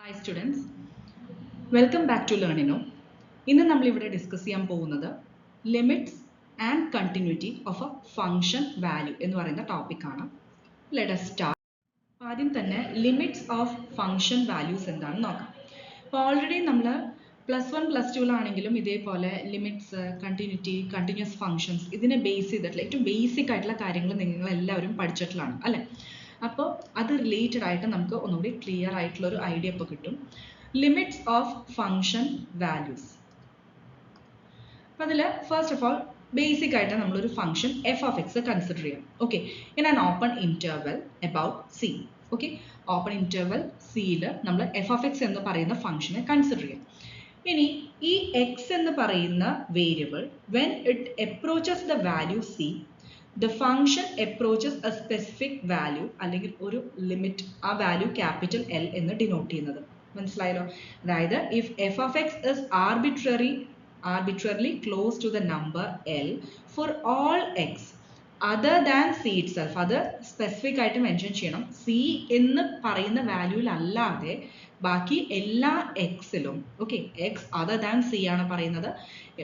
Hi students, welcome back to ലേണിനോ. ഇന്ന് നമ്മൾ ഇവിടെ ഡിസ്കസ് ചെയ്യാൻ പോകുന്നത് limits and continuity of a function value എന്ന് പറയുന്ന ടോപ്പിക്കാണ്. Let us start. ആദ്യം തന്നെ ലിമിറ്റ്സ് ഓഫ് ഫംഗ്ഷൻ വാല്യൂസ് എന്താണെന്ന് നോക്കാം. അപ്പോൾ ഓൾറെഡി നമ്മൾ +1 +2 ഇതേപോലെ ലിമിറ്റ്സ്, കണ്ടിന്യൂറ്റി, കണ്ടിന്യൂസ് ഫംഗ്ഷൻസ് ഇതിനെ ബേസ് ചെയ്തിട്ടുള്ള ഏറ്റവും ബേസിക് ആയിട്ടുള്ള കാര്യങ്ങൾ നിങ്ങൾ എല്ലാവരും പഠിച്ചിട്ടുള്ളതാണ് അല്ലേ. അപ്പോൾ അത് റിലേറ്റഡ് ആയിട്ട് നമുക്ക് ഒന്നുകൂടി ക്ലിയർ ആയിട്ടുള്ള ഒരു ഐഡിയ ഇപ്പോൾ കിട്ടും. Limits of function values. അപ്പോൾ അതിൽ ഫസ്റ്റ് ഓഫ് ഓൾ ബേസിക് ആയിട്ട് നമ്മളൊരു ഫംഗ്ഷൻ f(x) കൺസിഡർ ചെയ്യാം. Okay, in an open interval about c. Okay, open interval സിയിൽ നമ്മൾ f(x) എന്ന് പറയുന്ന ഫംഗ്ഷനെ കൺസിഡർ ചെയ്യാം. ഇനി ഈ x എന്ന് പറയുന്ന variable when it approaches the value c, the function approaches a specific value അല്ലെങ്കിൽ ഒരു ലിമിറ്റ്, ആ വാല്യൂ ക്യാപിറ്റൽ L എന്ന് ഡിനോട്ട് ചെയ്യുന്നത്. മനസ്സിലായല്ലോ? അതായത് if f(x) is arbitrarily close to the number L for all x other than c itself, അത് specific ആയിട്ട് mention ചെയ്യണം. c എന്ന് പറയുന്ന വാല്യൂവിൽ അല്ലാതെ ബാക്കി എല്ലാ എക്സിലും, okay, X other than C ആണ് പറയുന്നത്,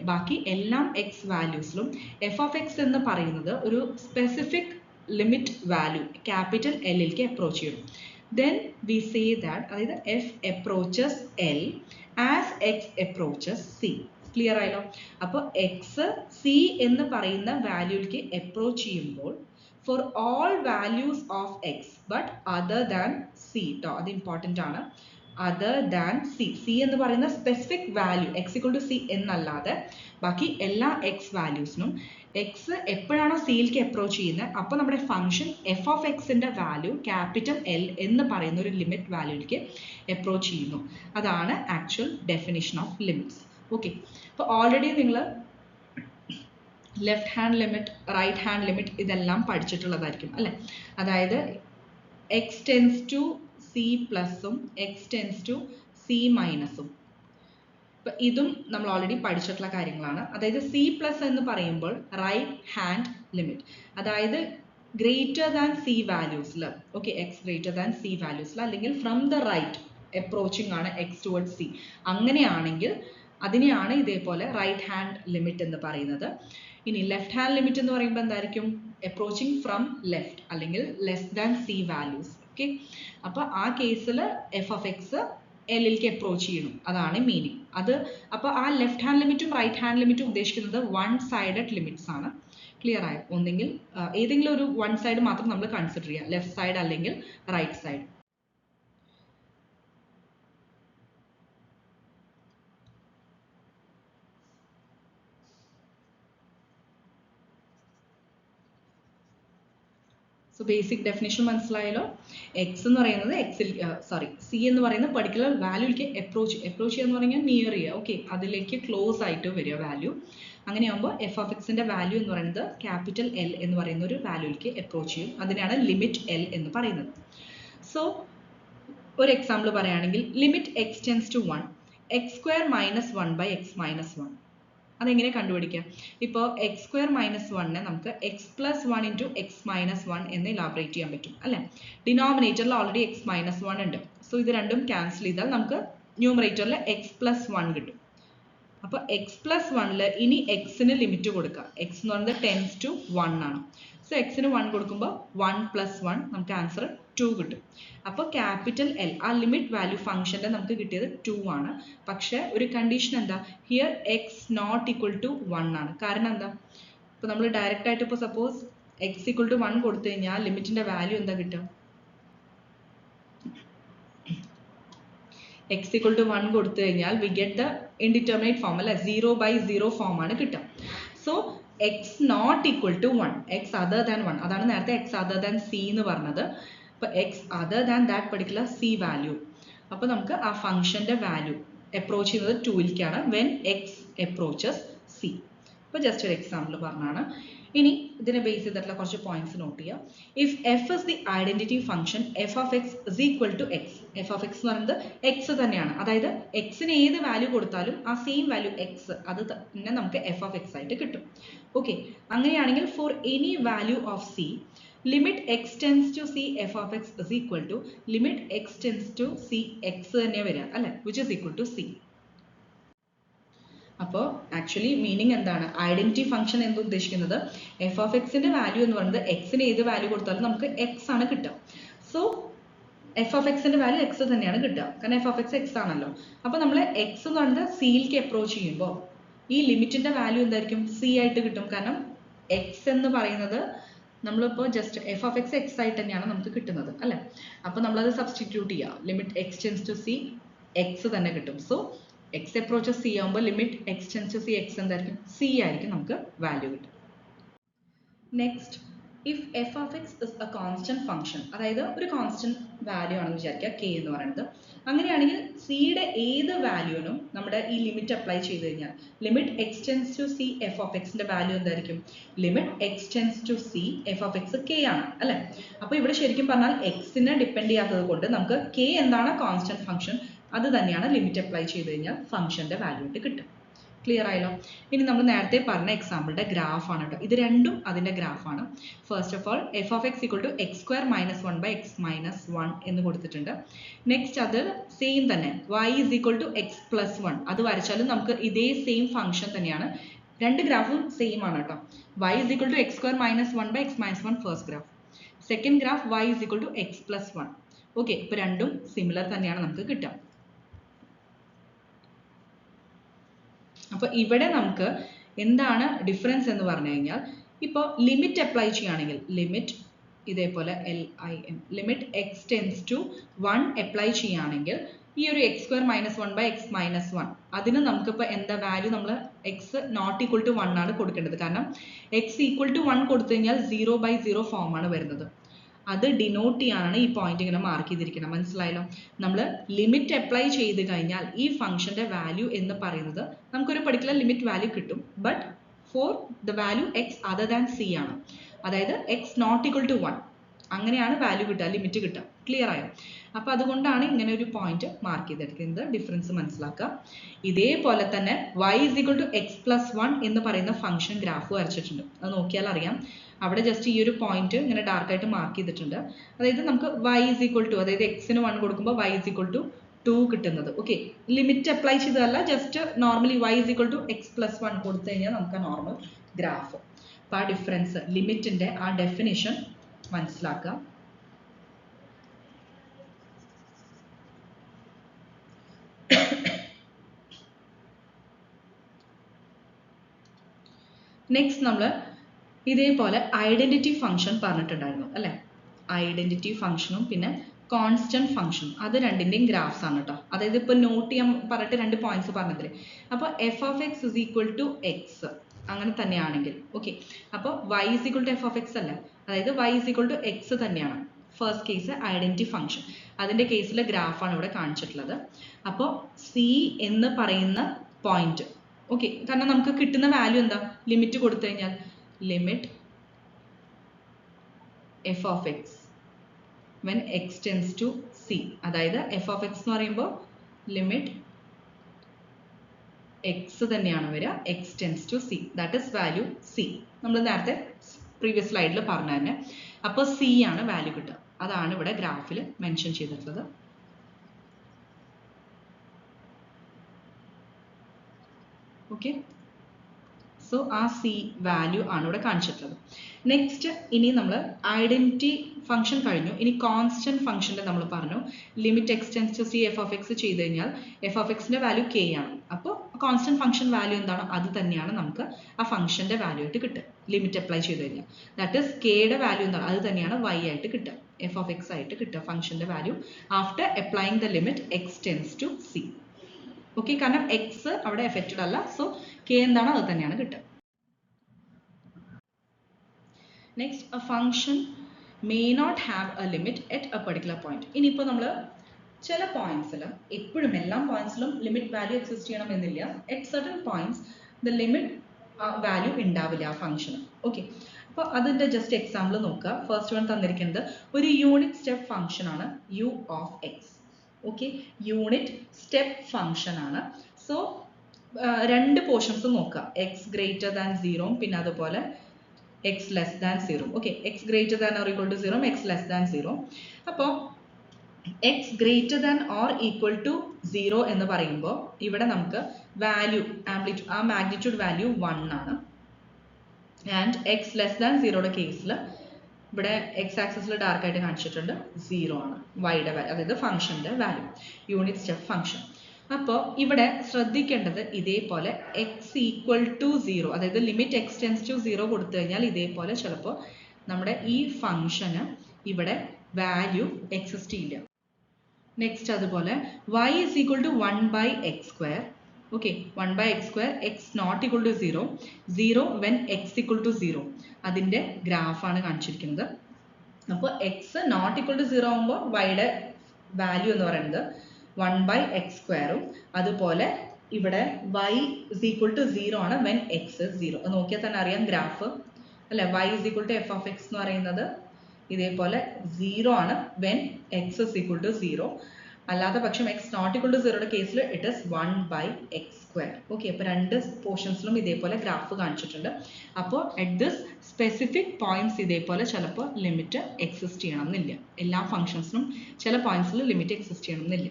ബാക്കി എല്ലാ എക്സ് വാല്യൂസിലും f(x) എന്ന് പറയുന്നത് ഒരു സ്പെസിഫിക് ലിമിറ്റ് വാല്യൂ ക്യാപിറ്റൽ എല്ലിലേക്ക് അപ്രോച്ച് ചെയ്യും. Then we say that അതായത് f approaches L as x approaches c. Clear ആയല്ലോ? അപ്പോൾ എക്സ് സി എന്ന് പറയുന്ന വാല്യൂലേക്ക് അപ്രോച്ച് ചെയ്യുമ്പോൾ for all values of X but other than C ട്ടോ, അത് ഇമ്പോർട്ടൻ്റ് ആണ്. അതർ ദാൻ സി, സി എന്ന് പറയുന്ന specific value X equal to C എന്നല്ലാതെ ബാക്കി എല്ലാ എക്സ് വാല്യൂസിനും എക്സ് എപ്പോഴാണോ സിയിലേക്ക് അപ്രോച്ച് ചെയ്യുന്നത് അപ്പോൾ നമ്മുടെ ഫംഗ്ഷൻ f(x)ന്റെ വാല്യൂ ക്യാപിറ്റൽ എൽ എന്ന് പറയുന്ന ഒരു ലിമിറ്റ് വാല്യൂയിലേക്ക് അപ്രോച്ച് ചെയ്യുന്നു. അതാണ് actual definition of limits. Okay, അപ്പോൾ ഓൾറെഡി നിങ്ങൾ left hand limit, right hand limit ഇതെല്ലാം പഠിച്ചിട്ടുള്ളതായിരിക്കും അല്ലേ. അതായത് എക്സ് ടെൻസ് ടു സി പ്ലസും എക്സ് ടെൻസ് ടു സി മൈനസും, ഇപ്പം ഇതും നമ്മൾ ഓൾറെഡി പഠിച്ചിട്ടുള്ള കാര്യങ്ങളാണ്. അതായത് സി പ്ലസ് എന്ന് പറയുമ്പോൾ റൈറ്റ് ഹാൻഡ് ലിമിറ്റ്, അതായത് ഗ്രേറ്റർ ദാൻ സി വാല്യൂസിൽ, okay, X greater than c വാല്യൂസിൽ അല്ലെങ്കിൽ ഫ്രം ദ റൈറ്റ് അപ്രോച്ചിങ് ആണ് എക്സ് ടുവേർഡ്സ് സി, അങ്ങനെയാണെങ്കിൽ അതിനെയാണ് ഇതേപോലെ റൈറ്റ് ഹാൻഡ് ലിമിറ്റ് എന്ന് പറയുന്നത്. ഇനി ലെഫ്റ്റ് ഹാൻഡ് ലിമിറ്റ് എന്ന് പറയുമ്പോൾ എന്തായിരിക്കും? അപ്രോച്ചിങ് ഫ്രം ലെഫ്റ്റ് അല്ലെങ്കിൽ less than C values. Okay, അപ്പോൾ ആ കേസിൽ f(x) എല്ലിലേക്ക് അപ്രോച്ച് ചെയ്യണം, അതാണ് മീനിങ്. അത് അപ്പോൾ ആ ലെഫ്റ്റ് ഹാൻഡ് ലിമിറ്റും റൈറ്റ് ഹാൻഡ് ലിമിറ്റും ഉദ്ദേശിക്കുന്നത് വൺ സൈഡഡ് ലിമിറ്റ്സ് ആണ്. ക്ലിയർ ആയോ? ഒന്നെങ്കിൽ ഏതെങ്കിലും ഒരു വൺ സൈഡ് മാത്രം നമ്മൾ കൺസിഡർ ചെയ്യുക, ലെഫ്റ്റ് സൈഡ് അല്ലെങ്കിൽ right side. So basic definition മനസ്സിലായല്ലോ. എക്സ് എന്ന് പറയുന്നത് സി എന്ന് പറയുന്ന പർട്ടിക്കുലർ വാല്യൂലേക്ക് അപ്രോച്ച് ചെയ്യുക എന്ന് പറഞ്ഞാൽ നിയർ ചെയ്യുക, ഓക്കെ, അതിലേക്ക് ക്ലോസ് ആയിട്ട് വരിക വാല്യൂ. അങ്ങനെയാകുമ്പോൾ f(x)ന്റെ വാല്യൂ എന്ന് പറയുന്നത് ക്യാപിറ്റൽ എൽ എന്ന് പറയുന്ന ഒരു വാല്യൂയിലേക്ക് അപ്രോച്ച് ചെയ്യും. അതിനാണ് ലിമിറ്റ് എൽ എന്ന് പറയുന്നത്. സോ ഒരു എക്സാമ്പിൾ പറയുകയാണെങ്കിൽ limit X tends to 1 x² - 1/x-1. അതെങ്ങനെ കണ്ടുപിടിക്കാം? ഇപ്പോൾ x² - 1 നമുക്ക് x+1 × x-1 എന്ന് ഇലാബറേറ്റ് ചെയ്യാൻ പറ്റും അല്ലേ. ഡിനോമിനേറ്ററിൽ ഓൾറെഡി x-1 ഉണ്ട്. സോ ഇത് രണ്ടും ക്യാൻസൽ ചെയ്താൽ നമുക്ക് ന്യൂമറേറ്ററിൽ x+1 കിട്ടും. അപ്പോൾ x+1ൽ ഇനി എക്സിന് ലിമിറ്റ് കൊടുക്കുക. എക്സ് എന്ന് പറയുന്നത് ടെൻസ് ടു 1 ആണ്. സോ എക്സിന് 1 കൊടുക്കുമ്പോൾ 1 + 1 നമുക്ക് ആൻസർ 2 കിട്ടും. അപ്പോൾ ക്യാപിറ്റൽ എൽ, ആ ലിമിറ്റ് വാല്യൂ ഫംഗ്ഷൻ്റെ നമുക്ക് കിട്ടിയത് 2 ആണ്. പക്ഷേ ഒരു കണ്ടീഷൻ എന്താ? Here X not equal to 1 ആണ്. കാരണം എന്താ? ഇപ്പോൾ നമ്മൾ ഡയറക്റ്റ് ആയിട്ട് ഇപ്പോൾ സപ്പോസ് എക്സ് ഈക്വൽ ടു 1 കൊടുത്തു കഴിഞ്ഞാൽ ലിമിറ്റിൻ്റെ വാല്യൂ എന്താ കിട്ടുക? എക്സ് ഈക്വൽ ടു 1 കൊടുത്തു കഴിഞ്ഞാൽ we get the indeterminate form അല്ലെ, 0/0 ഫോം ആണ് കിട്ടുക. So X not equal to 1, X other than 1, അതാണ് നേരത്തെ എക്സ് അതർ ദാൻ സി എന്ന് പറഞ്ഞത്. അപ്പോൾ X other than that particular C value, അപ്പോൾ നമുക്ക് ആ ഫംഗ്ഷൻ്റെ വാല്യൂ അപ്രോച്ച് ചെയ്യുന്നത് 2ലേക്കാണ് വെൻ എക്സ് അപ്രോച്ചസ് സി. അപ്പോൾ ജസ്റ്റ് ഒരു എക്സാമ്പിൾ പറഞ്ഞാണ്. ഇനി ഇതിനെ ബേസ് ചെയ്തിട്ടുള്ള കുറച്ച് പോയിന്റ്സ് നോട്ട് ചെയ്യുക. If f is the identity function f(x) is equal to x, f(x) എന്ന് പറയുന്നത് എക്സ് തന്നെയാണ്. അതായത് എക്സിന് ഏത് വാല്യൂ കൊടുത്താലും ആ സെയിം വാല്യൂ എക്സ്, അത് തന്നെ നമുക്ക് f(x) ആയിട്ട് കിട്ടും. ഓക്കെ, അങ്ങനെയാണെങ്കിൽ for any value of C limit X tends to C F of X is equal to limit X tends to C X തന്നെ വരിക അല്ലെ, which is equal to C. അപ്പോൾ ആക്ച്വലി മീനിങ് എന്താണ്, identity function എന്ന് ഉദ്ദേശിക്കുന്നത് F of എക്സിന്റെ value എന്ന് പറയുന്നത് എക്സിന് ഏത് വാല്യൂ കൊടുത്താലും നമുക്ക് എക്സ് ആണ് കിട്ടുക. സോ എഫ് ഓഫ് എക്സിന്റെ വാല്യൂ എക്സ് തന്നെയാണ് കിട്ടുക, കാരണം എഫ് ഓഫ് എക്സ് എക്സ് ആണല്ലോ. അപ്പൊ നമ്മൾ എക്സ് എന്ന് പറയുന്നത് സിയിലേക്ക് അപ്രോച്ച് ചെയ്യുമ്പോൾ ഈ ലിമിറ്റിന്റെ വാല്യൂ എന്തായിരിക്കും, സി ആയിട്ട് കിട്ടും. കാരണം എക്സ് എന്ന് പറയുന്നത് നമ്മളിപ്പോൾ just F of X X ആയിട്ട് തന്നെയാണ് നമുക്ക് കിട്ടുന്നത് അല്ലെ. അപ്പൊ നമ്മളത് സബ്സ്റ്റിറ്റ്യൂട്ട് ചെയ്യുക, limit X tends to C X തന്നെ കിട്ടും. സോ എക്സ് അപ്രോച്ച് സി ആകുമ്പോൾ limit X tends to C X എന്തായിരിക്കും, സി ആയിരിക്കും നമുക്ക് വാല്യൂ കിട്ടും. Next, if F of X is a constant function, അതായത് ഒരു കോൺസ്റ്റന്റ് വാല്യൂ ആണെന്ന് വിചാരിക്കുക കെ എന്ന് പറയുന്നത്, അങ്ങനെയാണെങ്കിൽ സിയുടെ ഏത് വാല്യൂനും നമ്മുടെ ഈ ലിമിറ്റ് അപ്ലൈ ചെയ്ത് കഴിഞ്ഞാൽ limit X tends to C F of എക്സിന്റെ വാല്യൂ എന്തായിരിക്കും, limit X tends to C F of X K ആണ് അല്ലെ. അപ്പൊ ഇവിടെ ശരിക്കും പറഞ്ഞാൽ എക്സിനെ ഡിപ്പെൻഡ് ചെയ്യാത്തത് കൊണ്ട് നമുക്ക് കെ എന്താണ് കോൺസ്റ്റന്റ് ഫംഗ്ഷൻ അത് തന്നെയാണ് ലിമിറ്റ് അപ്ലൈ ചെയ്ത് കഴിഞ്ഞാൽ ഫംഗ്ഷന്റെ വാല്യൂ ആയിട്ട് കിട്ടും. ക്ലിയർ ആയല്ലോ. ഇനി നമ്മൾ നേരത്തെ പറഞ്ഞ എക്സാമ്പിളിന്റെ ഗ്രാഫ് ആണ് കേട്ടോ, ഇത് രണ്ടും അതിന്റെ ഗ്രാഫാണ്. First of all f of x equal to X square minus one by X minus one എന്ന് കൊടുത്തിട്ടുണ്ട്. നെക്സ്റ്റ് അത് സെയിം തന്നെ y is equal to X plus one, അത് വരച്ചാലും നമുക്ക് ഇതേ സെയിം ഫംഗ്ഷൻ തന്നെയാണ്. രണ്ട് ഗ്രാഫും സെയിം ആണ് കേട്ടോ. Y is equal to X square minus one by X minus one first graph, second graph Y is equal to X plus one. Okay, ഇപ്പൊ രണ്ടും സിമിലർ തന്നെയാണ് നമുക്ക് കിട്ടുക. അപ്പൊ ഇവിടെ നമുക്ക് എന്താണ് ഡിഫറൻസ് എന്ന് പറഞ്ഞു കഴിഞ്ഞാൽ, ഇപ്പോൾ ലിമിറ്റ് അപ്ലൈ ചെയ്യുകയാണെങ്കിൽ ലിമിറ്റ് ഇതേപോലെ LIM limit X tends to 1 apply ചെയ്യുകയാണെങ്കിൽ ഈ ഒരു X square minus one by X minus one അതിന് നമുക്കിപ്പോൾ എന്താ വാല്യൂ, നമ്മൾ എക്സ് നോട്ട് ഈക്വൽ ടു 1 ആണ് കൊടുക്കേണ്ടത്. കാരണം എക്സ് ഈക്വൽ ടു 1 കൊടുത്തു കഴിഞ്ഞാൽ 0/0 ഫോം ആണ് വരുന്നത്. അത് ഡിനോട്ട് ചെയ്യാനാണ് ഈ പോയിന്റ് ഇങ്ങനെ മാർക്ക് ചെയ്തിരിക്കുന്നത്. മനസ്സിലായല്ലോ. നമ്മൾ ലിമിറ്റ് അപ്ലൈ ചെയ്ത് കഴിഞ്ഞാൽ ഈ ഫംഗ്ഷന്റെ വാല്യൂ എന്ന് പറയുന്നത് നമുക്കൊരു പർട്ടിക്കുലർ ലിമിറ്റ് വാല്യൂ കിട്ടും, but for the value X other than C ആണ്. അതായത് എക്സ് നോട്ട് ഈക്വൽ ടു 1 അങ്ങനെയാണ് വാല്യൂ കിട്ടുക, ലിമിറ്റ് കിട്ടുക. ക്ലിയർ ആയോ? അപ്പൊ അതുകൊണ്ടാണ് ഇങ്ങനെ ഒരു പോയിന്റ് മാർക്ക് ചെയ്തെടുക്കുന്നത്. ഡിഫറൻസ് മനസ്സിലാക്കുക. ഇതേപോലെ തന്നെ y is equal to x plus 1 എന്ന് പറയുന്ന ഫംഗ്ഷൻ ഗ്രാഫ് വരച്ചിട്ടുണ്ട്. അത് നോക്കിയാൽ അറിയാം. അവിടെ ജസ്റ്റ് ഈ ഒരു പോയിന്റ് ഇങ്ങനെ ഡാർക്ക് ആയിട്ട് മാർക്ക് ചെയ്തിട്ടുണ്ട്. അതായത് നമുക്ക് y is equal to, അതായത് എക്സിന് 1 കൊടുക്കുമ്പോൾ y is equal to 2 കിട്ടുന്നത്. ഓക്കെ, ലിമിറ്റ് അപ്ലൈ ചെയ്തതല്ല, just normally y is equal to x plus 1 കൊടുത്തു കഴിഞ്ഞാൽ നമുക്ക് നോർമൽ ഗ്രാഫ്. അപ്പൊ ആ ഡിഫറൻസ്, ലിമിറ്റിന്റെ ആ ഡെഫിനിഷൻ മനസ്സിലാക്കുക. നെക്സ്റ്റ് നമ്മൾ ഇതേപോലെ ഐഡന്റിറ്റി ഫംഗ്ഷൻ പറഞ്ഞിട്ടുണ്ടായിരുന്നു അല്ലെ. ഐഡന്റിറ്റി ഫംഗ്ഷനും പിന്നെ കോൺസ്റ്റന്റ് ഫംഗ്ഷനും, അത് രണ്ടിന്റെയും ഗ്രാഫ്സ് ആണ് കേട്ടോ. അതായത് ഇപ്പൊ നോട്ട് ചെയ്യാൻ പറഞ്ഞിട്ട് 2 പോയിന്റ്സ് പറഞ്ഞതില്ലേ. അപ്പൊ F of X is equal to X അങ്ങനെ തന്നെയാണെങ്കിൽ ഓക്കെ, അപ്പോൾ y is equal to f of x അല്ല, അതായത് y is equal to x തന്നെയാണ്. ഫസ്റ്റ് കേസ് ഐഡന്റിറ്റി ഫംഗ്ഷൻ, അതിന്റെ കേസിലെ ഗ്രാഫാണ് ഇവിടെ കാണിച്ചിട്ടുള്ളത്. അപ്പോൾ c എന്ന് പറയുന്ന പോയിന്റ് ഓക്കെ, കാരണം നമുക്ക് കിട്ടുന്ന വാല്യൂ എന്താ, ലിമിറ്റ് കൊടുത്തു കഴിഞ്ഞാൽ limit f of x when x tends to c, അതായത് f of x എന്ന് പറയുമ്പോൾ ലിമിറ്റ് x തന്നെയാണ് വരിക, x tends to c, that is value c. നമ്മൾ നേരത്തെ പ്രീവിയസ് സ്ലൈഡിൽ പറഞ്ഞു തന്നെ. അപ്പോൾ c ആണ് വാല്യൂ കിട്ടുക. അതാണ് ഇവിടെ ഗ്രാഫിൽ മെൻഷൻ ചെയ്തിട്ടുള്ളത്. ഓക്കെ, സോ ആ c വാല്യൂ ആണ് ഇവിടെ കാണിച്ചിട്ടുള്ളത്. നെക്സ്റ്റ് ഇനി നമ്മൾ ഐഡന്റിറ്റി ഫംഗ്ഷൻ കഴിഞ്ഞു. ഇനി കോൺസ്റ്റന്റ് ഫംഗ്ഷന്റെ നമ്മൾ പറഞ്ഞു limit X tends to C F of X ചെയ്ത് കഴിഞ്ഞാൽ എഫ് ഓഫ് എക്സിന്റെ വാല്യൂ k ആണ്. അപ്പോൾ കോൺസ്റ്റന്റ് ഫംഗ്ഷൻ വാല്യൂ എന്താണോ അത് തന്നെയാണ് നമുക്ക് ആ ഫംഗ്ഷന്റെ വാല്യൂ ആയിട്ട് കിട്ടുക ലിമിറ്റ് അപ്ലൈ ചെയ്ത് കഴിഞ്ഞാൽ. ദാറ്റ് ഈസ് കെയുടെ വാല്യൂ എന്താണ് അത് തന്നെയാണ് y ആയിട്ട് കിട്ടുക, എഫ് ഓഫ് എക്സ് ആയിട്ട് കിട്ടുക ഫംഗ്ഷന്റെ value after applying the limit X tends to C. Okay, കാരണം എക്സ് അവിടെ എഫക്റ്റഡ് അല്ല, സോ k എന്താണോ അത് തന്നെയാണ് കിട്ടുക. Next, a function may not have a limit at a particular point. ഇനിയിപ്പോൾ നമ്മൾ ചില പോയിന്റ്സിൽ, എപ്പോഴും എല്ലാ പോയിന്റ്സിലും ലിമിറ്റ് വാല്യൂ എക്സിസ്റ്റ് ചെയ്യണം എന്നില്ല. At certain points the limit value ഉണ്ടാവില്ല ആ ഫംഗ്ഷന്. ഓക്കെ, അപ്പോൾ അതിൻ്റെ ജസ്റ്റ് എക്സാമ്പിൾ നോക്കുക. ഫസ്റ്റ് വൺ തന്നിരിക്കുന്നത് ഒരു യൂണിറ്റ് സ്റ്റെപ്പ് ഫംഗ്ഷൻ ആണ് u of x. Okay, unit step function ആണ്. സോ രണ്ട് പോർഷൻസ് നോക്കുക, x ഗ്രേറ്റർ ദാൻ 0 പിന്നെ അതുപോലെ X less than 0. Okay, X greater than or equal to 0, X less than 0. അപ്പോൾ X greater than or equal to 0 എന്ന് പറയുമ്പോൾ ഇവിടെ നമുക്ക് വാല്യൂ ആംപ്ലിറ്റ്യൂഡ് ആ മാഗ്നിറ്റ്യൂഡ് വാല്യൂ 1 ആണ്. ആൻഡ് എക്സ് ലെസ് ദാൻ 0യുടെ കേസിൽ ഇവിടെ എക്സ് ആക്സിസിൽ ഡാർക്ക് ആയിട്ട് കാണിച്ചിട്ടുണ്ട് 0 ആണ് വൈയുടെ വാല്യൂ, അതായത് ഫംഗ്ഷന്റെ വാല്യൂ, യൂണിറ്റ് സ്റ്റെപ്പ് ഫംഗ്ഷൻ. അപ്പോൾ ഇവിടെ ശ്രദ്ധിക്കേണ്ടത് ഇതേപോലെ എക്സ് ഈക്വൽ ടു 0, അതായത് ലിമിറ്റ് എക്സ് ടെൻസ് ടു 0 കൊടുത്തു കഴിഞ്ഞാൽ ഇതേപോലെ ചിലപ്പോൾ നമ്മുടെ ഈ ഫംഗ്ഷന് ഇവിടെ വാല്യൂ എക്സിസ്റ്റ് ചെയ്യില്ല. നെക്സ്റ്റ് അതുപോലെ y is equal to 1 by x square. Okay, 1 by x square, x not equal to 0, 0 when x equal to 0. അതിൻ്റെ ഗ്രാഫാണ് കാണിച്ചിരിക്കുന്നത്. അപ്പോൾ എക്സ് നോട്ട് ഈക്വൽ ടു 0 ആകുമ്പോൾ വൈയുടെ വാല്യൂ എന്ന് പറയുന്നത് 1 by x സ്ക്വയറും, അതുപോലെ ഇവിടെ y is equal to 0 ആണ് when x is 0. നോക്കിയാൽ തന്നെ അറിയാം ഗ്രാഫ് അല്ലെ, y is equal to f of x എന്ന് പറയുന്നത് ഇതേപോലെ 0 ആണ് when x is equal to 0. അല്ലാത്ത പക്ഷം x not equal to 0യുടെ കേസിൽ it is 1 by x square. Okay, അപ്പോൾ രണ്ട് പോർഷൻസിലും ഇതേപോലെ ഗ്രാഫ് കാണിച്ചിട്ടുണ്ട്. അപ്പോൾ അറ്റ് ദിസ് സ്പെസിഫിക് പോയിന്റ്സ് ഇതേപോലെ ചിലപ്പോൾ ലിമിറ്റ് എക്സിസ്റ്റ് ചെയ്യണം എന്നില്ല. എല്ലാ ഫംഗ്ഷൻസിനും ചില പോയിന്റ്സിൽ ലിമിറ്റ് എക്സിസ്റ്റ് ചെയ്യണം എന്നില്ല.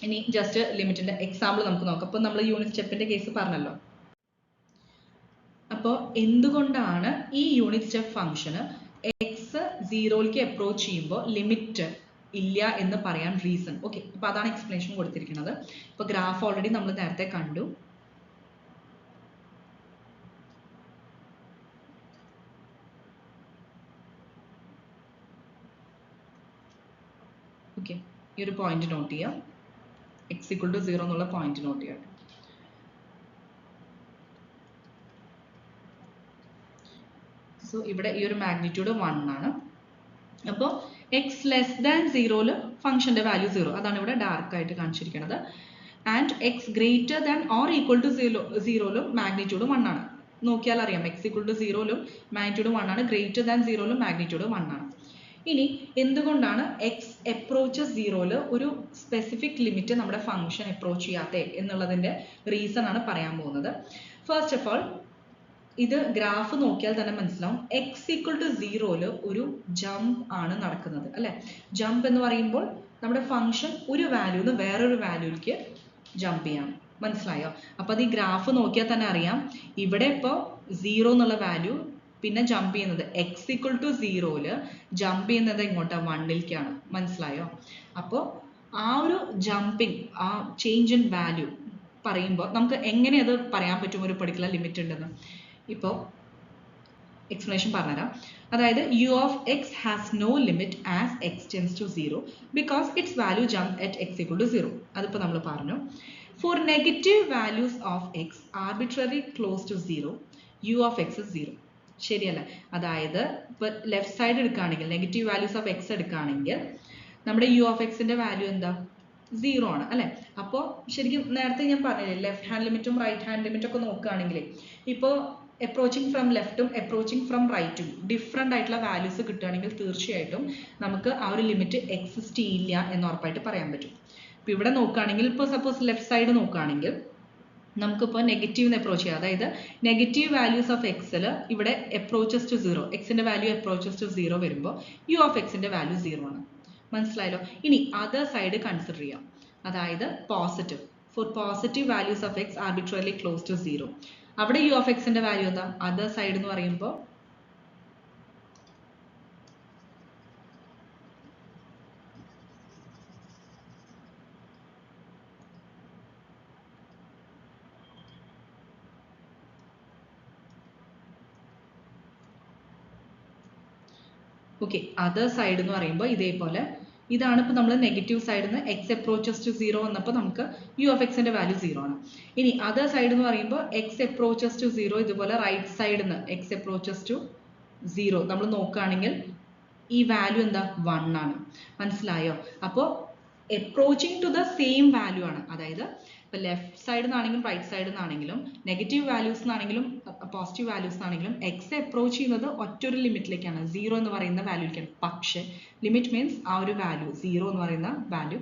ഇനി ജസ്റ്റ് ലിമിറ്റിന്റെ എക്സാമ്പിൾ നമുക്ക് നോക്കാം. അപ്പോൾ നമ്മൾ യൂണിറ്റ് സ്റ്റെപ്പിന്റെ കേസ് പറഞ്ഞല്ലോ. അപ്പോൾ എന്തുകൊണ്ടാണ് ഈ യൂണിറ്റ് സ്റ്റെപ്പ് ഫംഗ്ഷന് എക്സ് 0യിലേക്ക് അപ്രോച്ച് ചെയ്യുമ്പോൾ ലിമിറ്റ് ഇല്ല എന്ന് പറയാൻ റീസൺ? ഓക്കെ, അപ്പോൾ അതാണ് എക്സ്പ്ലനേഷൻ കൊടുത്തിരിക്കുന്നത്. ഇപ്പോൾ ഗ്രാഫ് ഓൾറെഡി നമ്മൾ നേരത്തെ കണ്ടു. ഓക്കെ, ഈ ഒരു പോയിന്റ് നോട്ട് ചെയ്യാം, എക്സ് ഈക്വൽ ടു 0 എന്നുള്ള പോയിന്റ് നോട്ട് ചെയ്യാം. സോ ഇവിടെ ഈ ഒരു മാഗ്നിറ്റ്യൂഡ് 1 ആണ്. അപ്പോൾ എക്സ് ലെസ് ദാൻ 0യിൽ ഫംഗ്ഷന്റെ വാല്യൂ 0, അതാണ് ഇവിടെ ഡാർക്ക് ആയിട്ട് കാണിച്ചിരിക്കുന്നത്. And x greater than or equal to 0യിലും മാഗ്നിറ്റ്യൂഡ് 1 ആണ്. നോക്കിയാൽ അറിയാം എക്സ് ഈക്വൽ ടു 0യിലും മാഗ്നിറ്റ്യൂഡ് 1 ആണ്, ഗ്രേറ്റർ ദാൻ 0യിലും മാഗ്നിറ്റ്യൂഡ് 1 ആണ്. ഇനി എന്തുകൊണ്ടാണ് എക്സ് അപ്രോച്ചസ് 0യിൽ ഒരു സ്പെസിഫിക് ലിമിറ്റ് നമ്മുടെ ഫംഗ്ഷൻ അപ്രോച്ച് ചെയ്യാത്തേ എന്നുള്ളതിന്റെ റീസൺ ആണ് പറയാൻ പോകുന്നത്. ഫസ്റ്റ് ഓഫ് ഓൾ ഇത് ഗ്രാഫ് നോക്കിയാൽ തന്നെ മനസ്സിലാവും എക്സ് ഈക്വൽ ടു 0യിൽ ഒരു ജമ്പ് ആണ് നടക്കുന്നത് അല്ലെ. ജമ്പ് എന്ന് പറയുമ്പോൾ നമ്മുടെ ഫംഗ്ഷൻ ഒരു വാല്യൂന്ന് വേറൊരു വാല്യൂയിലേക്ക് ജമ്പ് ചെയ്യാണ്. മനസ്സിലായോ? അപ്പൊ അത് ഈ ഗ്രാഫ് നോക്കിയാൽ തന്നെ അറിയാം. ഇവിടെ ഇപ്പോൾ 0 എന്നുള്ള വാല്യൂ പിന്നെ ജമ്പ് ചെയ്യുന്നത് എക്സ് ഈക്വൽ ടു 0യിൽ ജമ്പ് ചെയ്യുന്നത് ഇങ്ങോട്ടാ 1ലേക്കാണ്. മനസ്സിലായോ? അപ്പോൾ ആ ഒരു ജമ്പിങ്, ആ ചേഞ്ച് ഇൻ വാല്യൂ പറയുമ്പോൾ നമുക്ക് എങ്ങനെ അത് പറയാൻ പറ്റും ഒരു പെർട്ടിക്കുലർ ലിമിറ്റ് ഉണ്ടെന്ന്? ഇപ്പോൾ എക്സ്പ്ലനേഷൻ പറഞ്ഞുതരാം. അതായത് U of X has no limit as X tends to 0 because its value jump at X equal to 0. അതിപ്പോൾ നമ്മൾ പറഞ്ഞു. For negative values of X arbitrary close to 0 U of X is 0. ശരിയല്ലേ? അതായത് ഇപ്പോൾ left side എടുക്കുകയാണെങ്കിൽ negative values of X എടുക്കുകയാണെങ്കിൽ നമ്മുടെ U of എക്സിന്റെ വാല്യൂ എന്താ? 0 ആണ് അല്ലെ. അപ്പോൾ ശരിക്കും നേരത്തെ ഞാൻ പറഞ്ഞില്ലേ ലെഫ്റ്റ് ഹാൻഡ് ലിമിറ്റും റൈറ്റ് ഹാൻഡ് ലിമിറ്റും ഒക്കെ നോക്കുകയാണെങ്കിൽ ഇപ്പോൾ അപ്രോച്ചിങ് ഫ്രം ലെഫ്റ്റും അപ്രോച്ചിങ് ഫ്രം റൈറ്റും ഡിഫറെൻ്റ് ആയിട്ടുള്ള വാല്യൂസ് കിട്ടുകയാണെങ്കിൽ തീർച്ചയായിട്ടും നമുക്ക് ആ ഒരു ലിമിറ്റ് എക്സിസ്റ്റ് ചെയ്യില്ല എന്ന് ഉറപ്പായിട്ട് പറയാൻ പറ്റും. ഇപ്പോൾ ഇവിടെ നോക്കുകയാണെങ്കിൽ ഇപ്പോൾ സപ്പോസ് ലെഫ്റ്റ് സൈഡ് നോക്കുകയാണെങ്കിൽ നമുക്കിപ്പോൾ നെഗറ്റീവ് അപ്രോച്ച് ചെയ്യാം. അതായത് നെഗറ്റീവ് വാല്യൂസ് ഓഫ് എക്സിൽ ഇവിടെ അപ്രോച്ചസ് ടു 0, എക്സിന്റെ വാല്യൂ അപ്രോച്ചസ് ടു 0 വരുമ്പോൾ യു ഓഫ് എക്സിന്റെ വാല്യൂ 0 ആണ്. മനസ്സിലായല്ലോ? ഇനി അതർ സൈഡ് കൺസിഡർ ചെയ്യാം. അതായത് positive. For positive values of X arbitrarily close to 0 അവിടെ യു ഓഫ് എക്സിന്റെ വാല്യൂ എന്താ? അതർ സൈഡ് എന്ന് പറയുമ്പോൾ ഓക്കെ, അതർ സൈഡ് എന്ന് പറയുമ്പോൾ ഇതേപോലെ ഇതാണ് ഇപ്പോൾ നമ്മൾ നെഗറ്റീവ് സൈഡിൽ നിന്ന് എക്സ് അപ്രോച്ചസ് ടു 0 വന്നപ്പോൾ നമുക്ക് യു ഓഫ് എക്സിന്റെ വാല്യൂ 0 ആണ്. ഇനി അതർ സൈഡ് എന്ന് പറയുമ്പോൾ എക്സ് അപ്രോച്ചസ് ടു 0 ഇതുപോലെ റൈറ്റ് സൈഡിൽ നിന്ന് എക്സ് അപ്രോച്ചസ് ടു 0 നമ്മൾ നോക്കുകയാണെങ്കിൽ ഈ വാല്യൂ എന്താ? 1 ആണ്. മനസ്സിലായോ? അപ്പോൾ approaching to the same value ആണ്. അതായത് ഇപ്പോൾ ലെഫ്റ്റ് സൈഡിൽ നിന്നാണെങ്കിലും റൈറ്റ് സൈഡിൽ നിന്നാണെങ്കിലും നെഗറ്റീവ് വാല്യൂസ് എന്നാണെങ്കിലും പോസിറ്റീവ് വാല്യൂസ് എന്നാണെങ്കിലും എക്സ് അപ്രോച്ച് ചെയ്യുന്നത് ഒറ്റൊരു ലിമിറ്റിലേക്കാണ്, 0 എന്ന് പറയുന്ന വാല്യൂലേക്കാണ്. പക്ഷേ ലിമിറ്റ് മീൻസ് ആ ഒരു വാല്യൂ 0 എന്ന് പറയുന്ന വാല്യൂ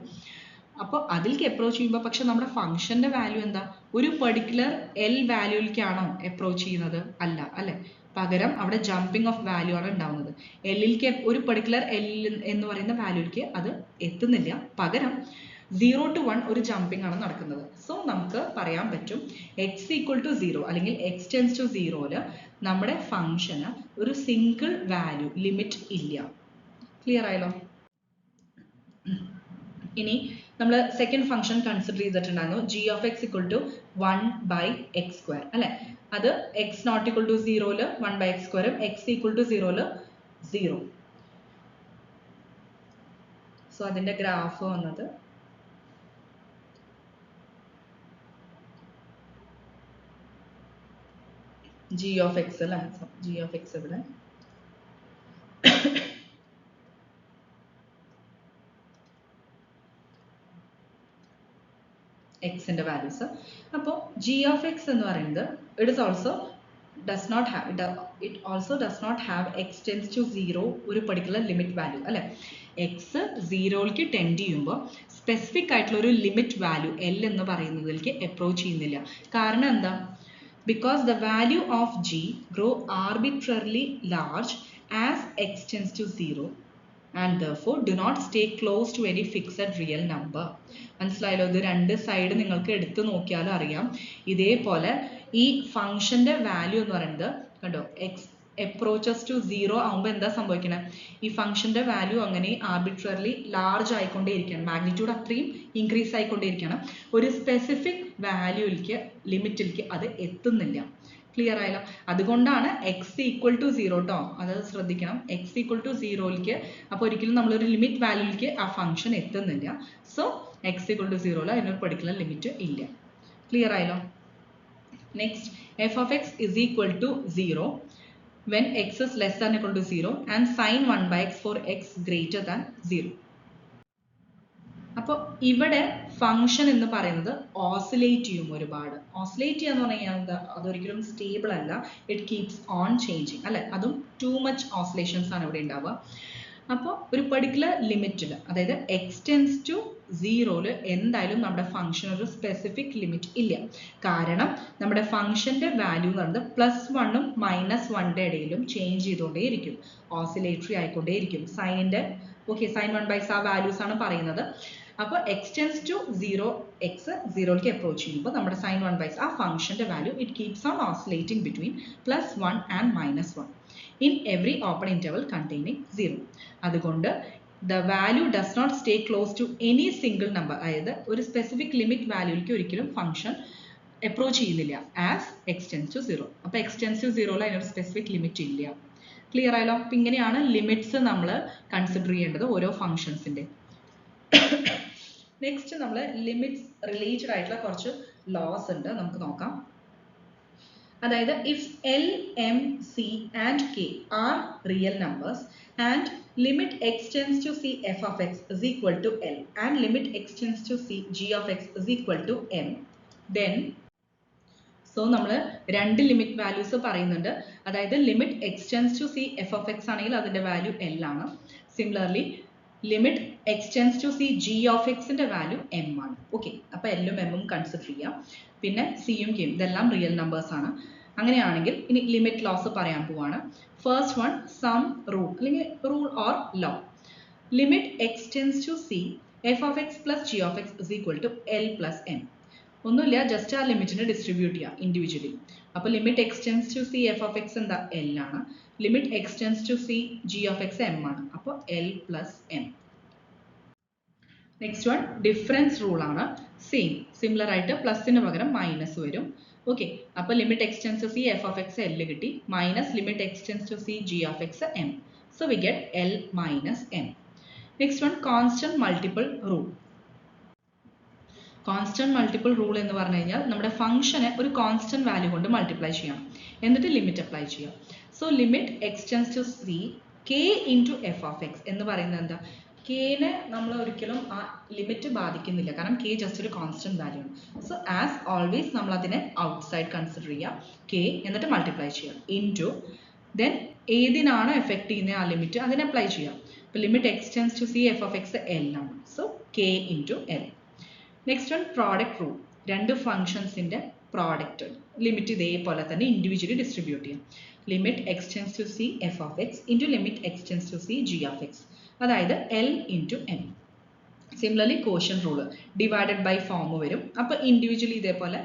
അപ്പോൾ അതിലേക്ക് അപ്രോച്ച് ചെയ്യുമ്പോൾ പക്ഷെ നമ്മുടെ ഫംഗ്ഷന്റെ വാല്യൂ എന്താ, ഒരു പെർട്ടിക്കുലർ എൽ വാല്യൂയിലേക്കാണോ അപ്രോച്ച് ചെയ്യുന്നത്? അല്ല അല്ലെ, പകരം അവിടെ ജമ്പിങ് ഓഫ് വാല്യൂ ആണ് ഉണ്ടാവുന്നത്. എല്ലിലേക്ക് ഒരു പെർട്ടിക്കുലർ എൽ എന്ന് പറയുന്ന വാല്യൂയിലേക്ക് അത് എത്തുന്നില്ല, പകരം 0 to 1 ഒരു ജമ്പിങ് ആണ് നടക്കുന്നത്. സോ നമുക്ക് പറയാൻ പറ്റും x ഈക്വൽ ടു 0 അല്ലെങ്കിൽ x ടെൻസ് ടു 0 നമ്മുടെ ഫംഗ്ഷന് ഒരു സിംഗിൾ വാല്യൂ ലിമിറ്റ് ഇല്ല. ക്ലിയർ ആയല്ലോ? ഇനി നമ്മൾ സെക്കൻഡ് ഫംഗ്ഷൻ കൺസിഡർ ചെയ്തിട്ടുണ്ടായിരുന്നു g of x equal to 1/x² അല്ലെ. അത് x not equal to 0 1/x² x equal to 0 0. So അതിന്റെ ഗ്രാഫ് വന്നത് g of x അല്ലെ, g of x ഇവിടെ x ന്റെ വാല്യൂസ്. അപ്പോൾ g of x എന്ന് പറയുന്നത് it also does not have x tends to 0 ഒരു particular limit value അല്ലെ. x 0ലേക്ക് ടെൻഡ് ചെയ്യുമ്പോൾ സ്പെസിഫിക് ആയിട്ടുള്ള ഒരു ലിമിറ്റ് വാല്യൂ l എന്ന് പറയുന്നതിലേക്ക് അപ്രോച്ച് ചെയ്യുന്നില്ല. കാരണം എന്താ? Because the value of g grow arbitrarily large as x tends to 0 and therefore do not stay close to any fixed real number. മനസ്സിലായല്ലോ? ഇത് രണ്ട് സൈഡ് നിങ്ങൾക്ക് എടുത്തു നോക്കിയാലും അറിയാം. ഇതേപോലെ ഈ ഫംഗ്ഷന്റെ വാല്യൂ എന്ന് പറയുന്നത് കണ്ടോ, x approaches to 0 ആവുമ്പോൾ എന്താ സംഭവിക്കണേ? ഈ ഫംഗ്ഷന്റെ വാല്യൂ അങ്ങനെ ആർബിട്രറിലി ലാർജ് ആയിക്കൊണ്ടേയിരിക്കുകയാണ്, മാഗ്നിറ്റ്യൂഡ് അത്രയും ഇൻക്രീസ് ആയിക്കൊണ്ടേയിരിക്കുകയാണ്. ഒരു സ്പെസിഫിക് വാല്യൂയിലേക്ക് ലിമിറ്റിലേക്ക് അത് എത്തുന്നില്ല. ക്ലിയർ ആയല്ലോ? അതുകൊണ്ടാണ് x ഈക്വൽ ടു 0 ട്ടോ, അത് ശ്രദ്ധിക്കണം. x ഈക്വൽ ടു 0ലേക്ക് അപ്പോൾ ഒരിക്കലും നമ്മളൊരു ലിമിറ്റ് വാല്യൂയിലേക്ക് ആ ഫംഗ്ഷൻ എത്തുന്നില്ല. സോ x ഈക്വൽ ടു 0 അതിനൊരു പെർട്ടിക്കുലർ ലിമിറ്റ് ഇല്ല. ക്ലിയർ ആയല്ലോ? Next f of x is equal to 0 when x is less than equal to 0 and sin 1/x for x greater than 0. അപ്പോൾ ഇവിടെ ഫംഗ്ഷൻ എന്ന് പറയുന്നത് oscillate ചെയ്യും ഒരുപാട്. ഓസിലേറ്റ് ചെയ്യാന്ന് പറഞ്ഞു കഴിഞ്ഞാൽ എന്താ, അതൊരിക്കലും സ്റ്റേബിൾ അല്ല, ഇറ്റ് കീപ്സ് ഓൺ ചേഞ്ചിങ് അല്ലെ. അതും ടു മച്ച് ഓസിലേഷൻസ് ആണ് ഇവിടെ ഉണ്ടാവുക. അപ്പോൾ ഒരു പെർട്ടിക്കുലർ ലിമിറ്റിൽ, അതായത് എക്സ് ടെൻസ് ടു 0 എന്തായാലും നമ്മുടെ ഫംഗ്ഷൻ ഒരു സ്പെസിഫിക് ലിമിറ്റ് ഇല്ല. കാരണം നമ്മുടെ ഫംഗ്ഷന്റെ വാല്യൂ എന്ന് പറയുന്നത് +1 ഉം -1 ഇടയിലും ചേഞ്ച് ചെയ്തുകൊണ്ടേയിരിക്കും, ഓസിലേറ്ററി ആയിക്കൊണ്ടേയിരിക്കും. സൈനിന്റെ sin 1/x ആ വാല്യൂസ് ആണ് പറയുന്നത്. അപ്പോൾ എക്സ് ടെൻസ് ടു 0 എക്സ് 0ലേക്ക് അപ്രോച്ച് ചെയ്യുമ്പോൾ നമ്മുടെ sin 1/x ആ ഫംഗ്ഷന്റെ value it keeps on oscillating between +1 and -1 in every open interval containing 0. അതുകൊണ്ട് the value does not stay close to any single number, അതായത് ഒരു സ്പെസിഫിക് ലിമിറ്റ് വാല്യൂയിലേക്ക് ഒരിക്കലും function approach ചെയ്യുന്നില്ല ആസ് x tends to 0. അപ്പോൾ x tends to 0 അതിനൊരു specific limit ഇല്ല. Clear ആയല്ലോ? അപ്പം ഇങ്ങനെയാണ് ലിമിറ്റ്സ് നമ്മൾ കൺസിഡർ ചെയ്യേണ്ടത് ഓരോ ഫംഗ്ഷൻസിന്റെ. നെക്സ്റ്റ് നമ്മൾ ലിമിറ്റ്സ് റിലേറ്റഡ് ആയിട്ടുള്ള കുറച്ച് ലോസ് ഉണ്ട്, നമുക്ക് നോക്കാം. അതായത് if L, M, C and K are real numbers and limit x tends to c f of x is equal to L and limit x tends to c g of x is equal to M, then so നമ്മൾ രണ്ട് limit values പറയുന്നുണ്ട്. അതായത് limit x tends to c f of x ആണെങ്കിൽ അതിന്റെ value L ആണ്. Similarly limit x tends to c g of x ന്റെ value M ആണ്. Okay, അപ്പോൾ L ഉം M ഉം കൺസിഡർ ചെയ്യാം. പിന്നെ C യും K യും ഇതെല്ലാം റിയൽ നമ്പേഴ്സ് ആണ്. അങ്ങനെയാണെങ്കിൽ ഇനി ലിമിറ്റ് ലോസ് പറയാൻ പോവാണ്. ഫസ്റ്റ് വൺ, സം റൂൾ അല്ലെങ്കിൽ rule or law. Limit x tends to c f of x plus g of x is equal to L plus M. ഒന്നുമില്ല, ജസ്റ്റ് ആ ലിമിറ്റിനെ ഡിസ്ട്രിബ്യൂട്ട് ചെയ്യാം individually. അപ്പോൾ limit x tends to c f of x എന്താ L ആണ്, limit x tends to c g of x M ആണ്, അപ്പോൾ L plus M. Next one difference rule ആണ്. Same, similar ആയിട്ട് പ്ലസിന് പകരം മൈനസ് വരും. ഓക്കെ, അപ്പോൾ limit x tends to c f of x L കിട്ടി, minus limit x tends to c g of x M. So we get L minus M. Next one, constant multiple rule. Constant multiple rule എന്ന് പറഞ്ഞു കഴിഞ്ഞാൽ നമ്മുടെ ഫംഗ്ഷനെ ഒരു constant value കൊണ്ട് multiply ചെയ്യണം, എന്നിട്ട് ലിമിറ്റ് അപ്ലൈ ചെയ്യാം. So limit x tends to c k into f of x എന്ന് പറയുന്നത് എന്താ, കെനെ നമ്മൾ ഒരിക്കലും ആ ലിമിറ്റ് ബാധിക്കുന്നില്ല, കാരണം k ജസ്റ്റ് ഒരു കോൺസ്റ്റന്റ് വാല്യൂ ആണ്. സോ ആസ് ഓൾവേസ് നമ്മൾ അതിനെ ഔട്ട്സൈഡ് കൺസിഡർ ചെയ്യുക, k എന്നിട്ട് മൾട്ടിപ്ലൈ ചെയ്യാം ഇൻറ്റു ദെൻ ഏതിനാണ് എഫക്ട് ചെയ്യുന്നത് ആ ലിമിറ്റ് അതിനെ അപ്ലൈ ചെയ്യാം. അപ്പോൾ limit x tends to c f of x L ആണ്, സോ k into L. Next one product rule. രണ്ട് ഫംഗ്ഷൻസിൻ്റെ പ്രോഡക്റ്റ് ലിമിറ്റ് ഇതേപോലെ തന്നെ ഇൻഡിവിജ്വലി ഡിസ്ട്രിബ്യൂട്ട് ചെയ്യാം. Limit X tends to C F of X into limit X tends to c g of x, അതായത് L into M. Similarly quotient rule divided by form വരും. അപ്പോൾ individually ഇതേപോലെ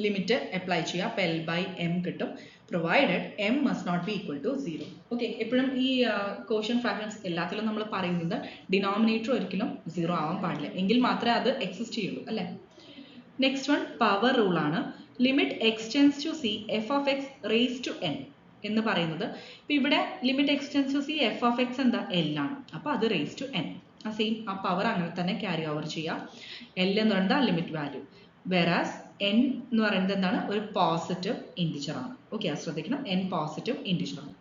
limit apply ചെയ്യുക. അപ്പോൾ L by M കിട്ടും, provided M must not be equal to 0. Okay, എപ്പോഴും ഈ quotient fractions എല്ലാത്തിലും നമ്മൾ പറയുന്നത് ഡിനോമിനേറ്റർ ഒരിക്കലും 0 ആവാൻ പാടില്ല, എങ്കിൽ മാത്രമേ അത് എക്സിസ്റ്റ് ചെയ്യുള്ളൂ അല്ലേ. നെക്സ്റ്റ് വൺ പവർ റൂളാണ്. Limit X tends to C F of x raise to n എന്ന് പറയുന്നത്. ഇപ്പോൾ ഇവിടെ limit X tends to C F of x എന്താ എൽ ആണ്, അപ്പോൾ അത് റേസ് ടു എൻ. ആ സെയിം ആ പവർ അങ്ങനെ തന്നെ ക്യാരി ഓവർ ചെയ്യുക. എൽ എന്ന് പറയുന്നത് ലിമിറ്റ് വാല്യൂ, വെറാസ് എൻ എന്ന് പറയുന്നത് എന്താണ്, ഒരു പോസിറ്റീവ് ഇൻറ്റിജർ ആണ്. ഓക്കെ, അത് ശ്രദ്ധിക്കണം, എൻ പോസിറ്റീവ് ഇൻറ്റിജർ ആണ്.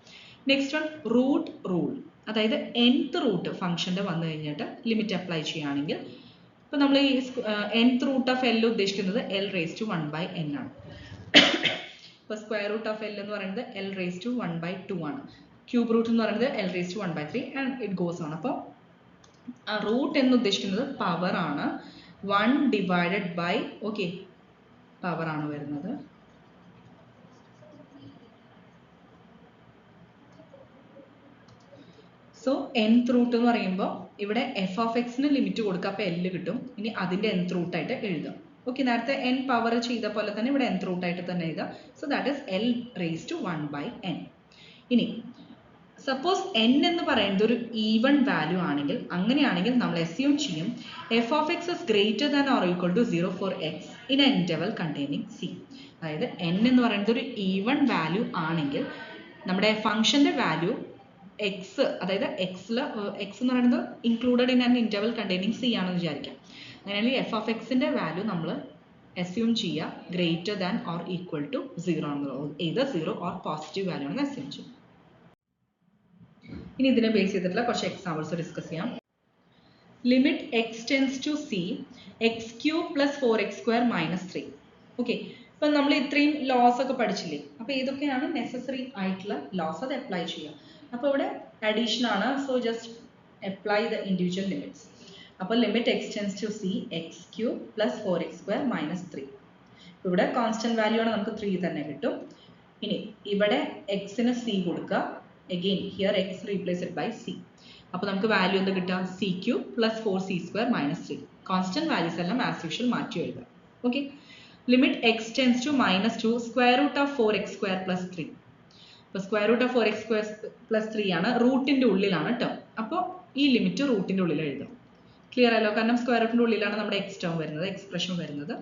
നെക്സ്റ്റ് വൺ റൂട്ട് റൂൾ, അതായത് nth റൂട്ട് ഫംഗ്ഷൻ്റെ വന്നു കഴിഞ്ഞിട്ട് ലിമിറ്റ് അപ്ലൈ ചെയ്യുകയാണെങ്കിൽ, ഇപ്പോൾ നമ്മൾ ഈ nth റൂട്ട് ഓഫ് എൽ ഉദ്ദേശിക്കുന്നത് എൽ റേസ് ടു 1/n ആണ്. ഇപ്പോൾ സ്ക്വയർ റൂട്ട് ഓഫ് എൽ എന്ന് പറയുന്നത് എൽ റേസ് ടു 1/2 ആണ്. ക്യൂബ് റൂട്ട് എന്ന് പറയുന്നത് l raise to 1/3 and it goes ആണ്. അപ്പോൾ റൂട്ട് എന്ന് ഉദ്ദേശിക്കുന്നത് പവർ ആണ്. 1 ഡിവൈഡഡ് ബൈ ഓക്കെ പവർ ആണ് വരുന്നത്. സോ nth റൂട്ട് എന്ന് പറയുമ്പോൾ ഇവിടെ എഫ് ഓഫ് എക്സിന് ലിമിറ്റ് കൊടുക്കുക, അപ്പോൾ എൽ കിട്ടും. ഇനി അതിൻ്റെ nth റൂട്ടായിട്ട് എഴുതാം. ഓക്കെ, നേരത്തെ n പവർ ചെയ്ത പോലെ തന്നെ ഇവിടെ nth റൂട്ടായിട്ട് തന്നെ എഴുതാം. So that is l raise to 1/n. ഇനി സപ്പോസ് n എന്ന് പറയുന്നത് ഒരു ഈവൺ വാല്യൂ ആണെങ്കിൽ, അങ്ങനെയാണെങ്കിൽ നമ്മൾ അസ്യൂം ചെയ്യും f of X is greater than or equal to 0 for x in a interval containing c. അതായത് n എന്ന് പറയുന്നത് ഒരു ഈവൺ വാല്യൂ ആണെങ്കിൽ നമ്മുടെ ഫംഗ്ഷൻ്റെ വാല്യൂ എക്സ്, അതായത് എക്സിൽ എക്സ് എന്ന് പറയുന്നത് included in an interval containing c ആണെന്ന് വിചാരിക്കാം. അങ്ങനെയാണെങ്കിൽ എഫ് ഓഫ് എക്സിൻ്റെ വാല്യൂ നമ്മൾ അസ്യൂം ചെയ്യുക greater than or equal to 0 ആണെന്നുള്ളത്, ഏത് 0 ഓർ പോസിറ്റീവ് വാല്യൂ ആണെന്ന് അസ്യൂം ചെയ്യും. ഇനി ഇതിനെ ബേസ് ചെയ്തിട്ടുള്ള കുറച്ച് എക്സാമ്പിൾസ് ഡിസ്കസ് ചെയ്യാം. Limit X tends to C x cube plus 4x² minus 3. Okay, ഇപ്പം നമ്മൾ ഇത്രയും ലോസ് ഒക്കെ പഠിച്ചില്ലേ, അപ്പോൾ ഏതൊക്കെയാണ് നെസസറി ആയിട്ടുള്ള ലോസ്, അത് അപ്ലൈ ചെയ്യാം. അപ്പോൾ ഇവിടെ അഡീഷൻ ആണ്, so just apply the individual limits. അപ്പോൾ limit X tends to C x cube plus 4x² minus 3. ഇവിടെ കോൺസ്റ്റന്റ് വാല്യൂ ആണ്, നമുക്ക് 3 തന്നെ കിട്ടും. ഇനി ഇവിടെ എക്സിന് സി കൊടുക്കുക. Again here x replaced by c. അപ്പോൾ നമുക്ക് വാല്യൂ എന്ത് കിട്ടുക, c cube plus 4c² minus 3. Constant values എല്ലാം ആസ് യൂഷ്വൽ മാറ്റി എഴുതാം. Okay, limit X tends to minus 2 square root of 4x² plus 3. അപ്പോൾ square root of 4x² plus 3 ആണ്, റൂട്ടിൻ്റെ ഉള്ളിലാണ് ടേം. അപ്പോൾ ഈ ലിമിറ്റ് റൂട്ടിൻ്റെ ഉള്ളിൽ എഴുതാം. ക്ലിയർ ആയല്ലോ, കാരണം സ്ക്വയർ റൂട്ടിൻ്റെ ഉള്ളിലാണ് നമ്മുടെ എക്സ് ടേം വരുന്നത്, എക്സ്പ്രഷൻ വരുന്നത്.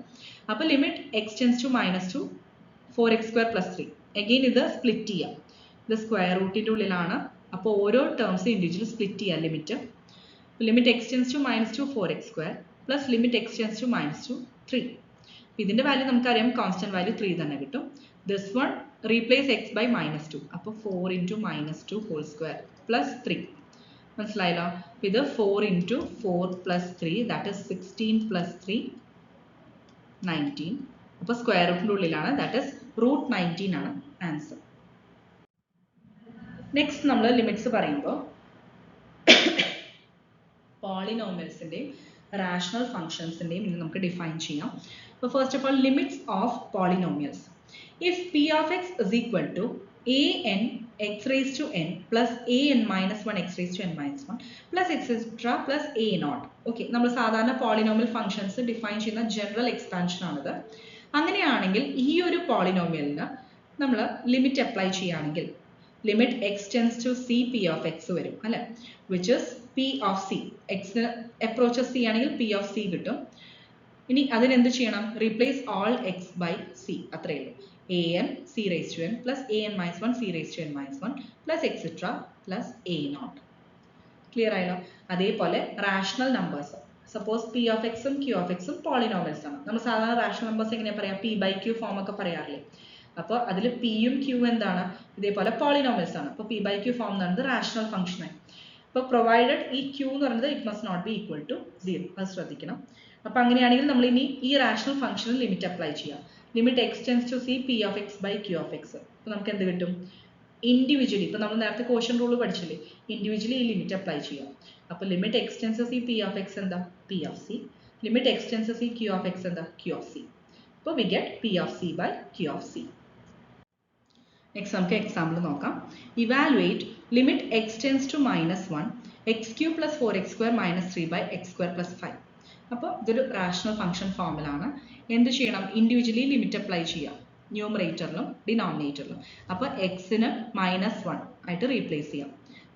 അപ്പോൾ limit X tends to minus 2 4x² plus 3. Again ഇത് സ്പ്ലിറ്റ് ചെയ്യാം, ഇത് സ്ക്വയർ റൂട്ടിൻ്റെ ഉള്ളിലാണ്, അപ്പോൾ ഓരോ ടേംസ് ഇൻഡിവിജ്വൽ സ്പ്ലിറ്റ് ചെയ്യാം limit. Limit X tends to minus 2 4x² plus limit X tends to minus 2 3. ഇതിൻ്റെ വാല്യൂ നമുക്കറിയാം, കോൺസ്റ്റന്റ് വാല്യൂ 3 തന്നെ കിട്ടും. This one replace x by minus 2, അപ്പോൾ 4 into minus 2 whole square plus 3. മനസ്സിലായല്ലോ, ഇത് 4 into 4 plus 3 that is 16 plus 3 19. അപ്പോൾ square റൂട്ടിൻ്റെ ഉള്ളിലാണ്, ദാറ്റ് ഇസ് റൂട്ട് 19 ആണ് ആൻസർ. നെക്സ്റ്റ് നമ്മൾ ലിമിറ്റ്സ് പറയുമ്പോൾ പോളിനോമിയൽസിൻ്റെയും റാഷണൽ ഫംഗ്ഷൻസിൻ്റെയും ഇനി നമുക്ക് ഡിഫൈൻ ചെയ്യാം. അപ്പോൾ first of all limits of polynomials. If p of X is equal to an x raised to n plus an minus 1 x raised to n minus 1 plus etc plus a naught. Okay, നമ്മൾ സാധാരണ polynomial functions define ചെയ്യുന്ന general expansion ആണിത്. അങ്ങനെയാണെങ്കിൽ ഈ ഒരു പോളിനോമിയലിന് നമ്മൾ limit apply ചെയ്യുകയാണെങ്കിൽ limit X tends to c p of x വരും അല്ലെ, which is p of c. എക്സിന് അപ്രോച്ചസ് ചെയ്യുകയാണെങ്കിൽ പി ഓഫ് സി കിട്ടും. ഇനി അതിനെന്ത് ചെയ്യണം, replace all x by c, അത്രയേ ഉള്ളൂ. an c raised to n plus an minus 1 c raised to n minus 1 plus etc plus a naught. Clear ആയല്ലോ. അതേപോലെ rational numbers, suppose P of എക്സും q of എക്സും polynomials ആണ്. നമ്മൾ സാധാരണ rational numbers എങ്ങനെയാ പറയാം, പി ബൈ ക്യൂ ഫോം ഒക്കെ പറയാറില്ലേ. അപ്പോൾ അതിൽ പിയും ക്യൂ എന്താണ്, ഇതേപോലെ പോളിനോമിയൽസ് ആണ്. അപ്പോൾ പി ബൈ ക്യൂ ഫോം എന്ന് പറയുന്നത് റാഷണൽ ഫംഗ്ഷനായി. അപ്പോൾ പ്രൊവൈഡഡ് ഈ ക്യൂ എന്ന് പറയുന്നത് it must not be equal to 0, അത് ശ്രദ്ധിക്കണം. അപ്പോൾ അങ്ങനെയാണെങ്കിൽ നമ്മൾ ഇനി ഈ റാഷണൽ ഫംഗ്ഷനിൽ ലിമിറ്റ് അപ്ലൈ ചെയ്യാം. Limit X tends to c p of x by q of x. അപ്പോൾ നമുക്ക് എന്ത് കിട്ടും, ഇൻഡിവിജ്വലി, ഇപ്പോൾ നമ്മൾ നേരത്തെ കോഷ്യൻ റൂൾ പഠിച്ചില്ലേ, ഇൻഡിവിജ്വലി ഈ ലിമിറ്റ് അപ്ലൈ ചെയ്യാം. അപ്പോൾ limit X tends to c p of x എന്താ, p of C. Limit X tends to c q of x എന്താ ക്യൂ ഓഫ് സി. അപ്പോൾ we get p of c by q of C. Next നമുക്ക് example നോക്കാം. Evaluate limit X tends to -1 x cube plus 4x² -3 by x² plus 5. അപ്പോൾ ഇതൊരു rational function ഫോമിലാണ്. എന്ത് ചെയ്യണം? Individually limit apply ചെയ്യാം ന്യൂമറേറ്ററിലും ഡിനോമിനേറ്ററിലും. അപ്പോൾ എക്സിന് -1 ആയിട്ട് റീപ്ലേസ് ചെയ്യാം.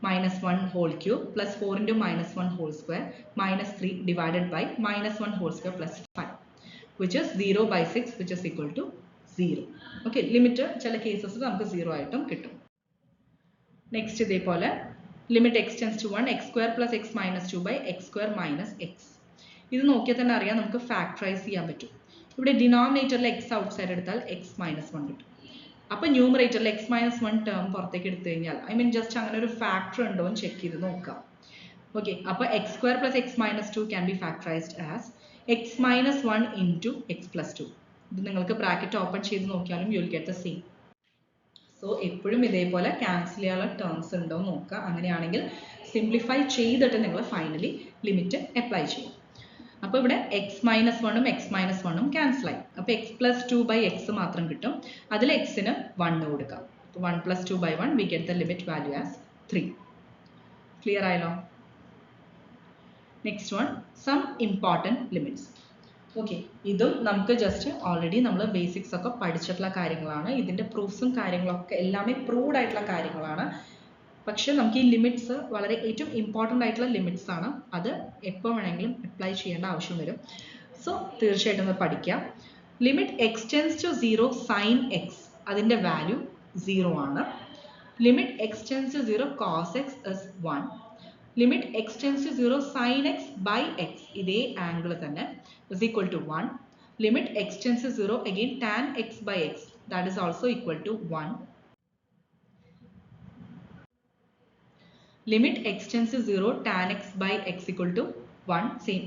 -1 whole cube plus 4 × -1 whole square -3 divided by -1 whole square plus 5 which is 0/6 which is equal to 0. Okay, limit ചില കേസസിൽ നമുക്ക് 0 ആയിട്ടും കിട്ടും. നെക്സ്റ്റ് ഇതേപോലെ limit X tends to 1 x² plus x - 2 by x² minus x. ഇത് നോക്കിയാൽ തന്നെ അറിയാം നമുക്ക് ഫാക്ടറൈസ് ചെയ്യാൻ പറ്റും. ഇവിടെ ഡിനോമിനേറ്ററിൽ എക്സ് ഔട്ട്സൈഡ് എടുത്താൽ x - 1 കിട്ടും. അപ്പോൾ ന്യൂമറേറ്ററിൽ x - 1 ടേം പുറത്തേക്ക് എടുത്തു കഴിഞ്ഞാൽ ജസ്റ്റ് അങ്ങനെ ഒരു ഫാക്ടർ ഉണ്ടോ എന്ന് ചെക്ക് ചെയ്ത് നോക്കാം. ഓക്കെ, അപ്പോൾ x² plus x - 2 can be factorised as x - 1 into x plus 2. ഇത് നിങ്ങൾക്ക് ബ്രാക്കറ്റ് ഓപ്പൺ ചെയ്ത് നോക്കിയാലും you will get the same. So എപ്പോഴും ഇതേപോലെ ക്യാൻസൽ ചെയ്യാനുള്ള ടേംസ് ഉണ്ടോ എന്ന് നോക്കുക. അങ്ങനെയാണെങ്കിൽ സിംപ്ലിഫൈ ചെയ്തിട്ട് നിങ്ങൾ ഫൈനലി ലിമിറ്റ് അപ്ലൈ ചെയ്യും. അപ്പോൾ ഇവിടെ x - 1 ഉം x - 1 ഉം ക്യാൻസൽ ആയി. അപ്പോൾ x പ്ലസ് 2 ബൈ എക്സ് മാത്രം കിട്ടും. അതിൽ എക്സിന് 1 കൊടുക്കാം. 1 plus 2 by 1 we get the limit value as 3. Clear ആയല്ലോ? Next one, some important limits. Okay, ഇതും നമുക്ക് ജസ്റ്റ് ഓൾറെഡി നമ്മൾ ബേസിക്സ് ഒക്കെ പഠിച്ചിട്ടുള്ള കാര്യങ്ങളാണ്. ഇതിൻ്റെ പ്രൂഫ്സും കാര്യങ്ങളൊക്കെ എല്ലാമേ പ്രൂവ്ഡ് ആയിട്ടുള്ള കാര്യങ്ങളാണ്. പക്ഷെ നമുക്ക് ഈ ലിമിറ്റ്സ് വളരെ ഏറ്റവും ഇമ്പോർട്ടൻ്റ് ആയിട്ടുള്ള ലിമിറ്റ്സ് ആണ്. അത് എപ്പോൾ വേണമെങ്കിലും അപ്ലൈ ചെയ്യേണ്ട ആവശ്യം വരും. സോ തീർച്ചയായിട്ടും അത് പഠിക്കാം. Limit X tends to 0 sine x, അതിൻ്റെ വാല്യൂ 0 ആണ്. Limit X tends to 0 cos x is 1. Limit X tends to 0 sine x by x, ഇതേ ആംഗിൾ തന്നെ, is equal to 1. Limit X tends to 0 again tan x by x, that is also equal to 1. Limit X tends to 0 tan x by x equal to 1. Same,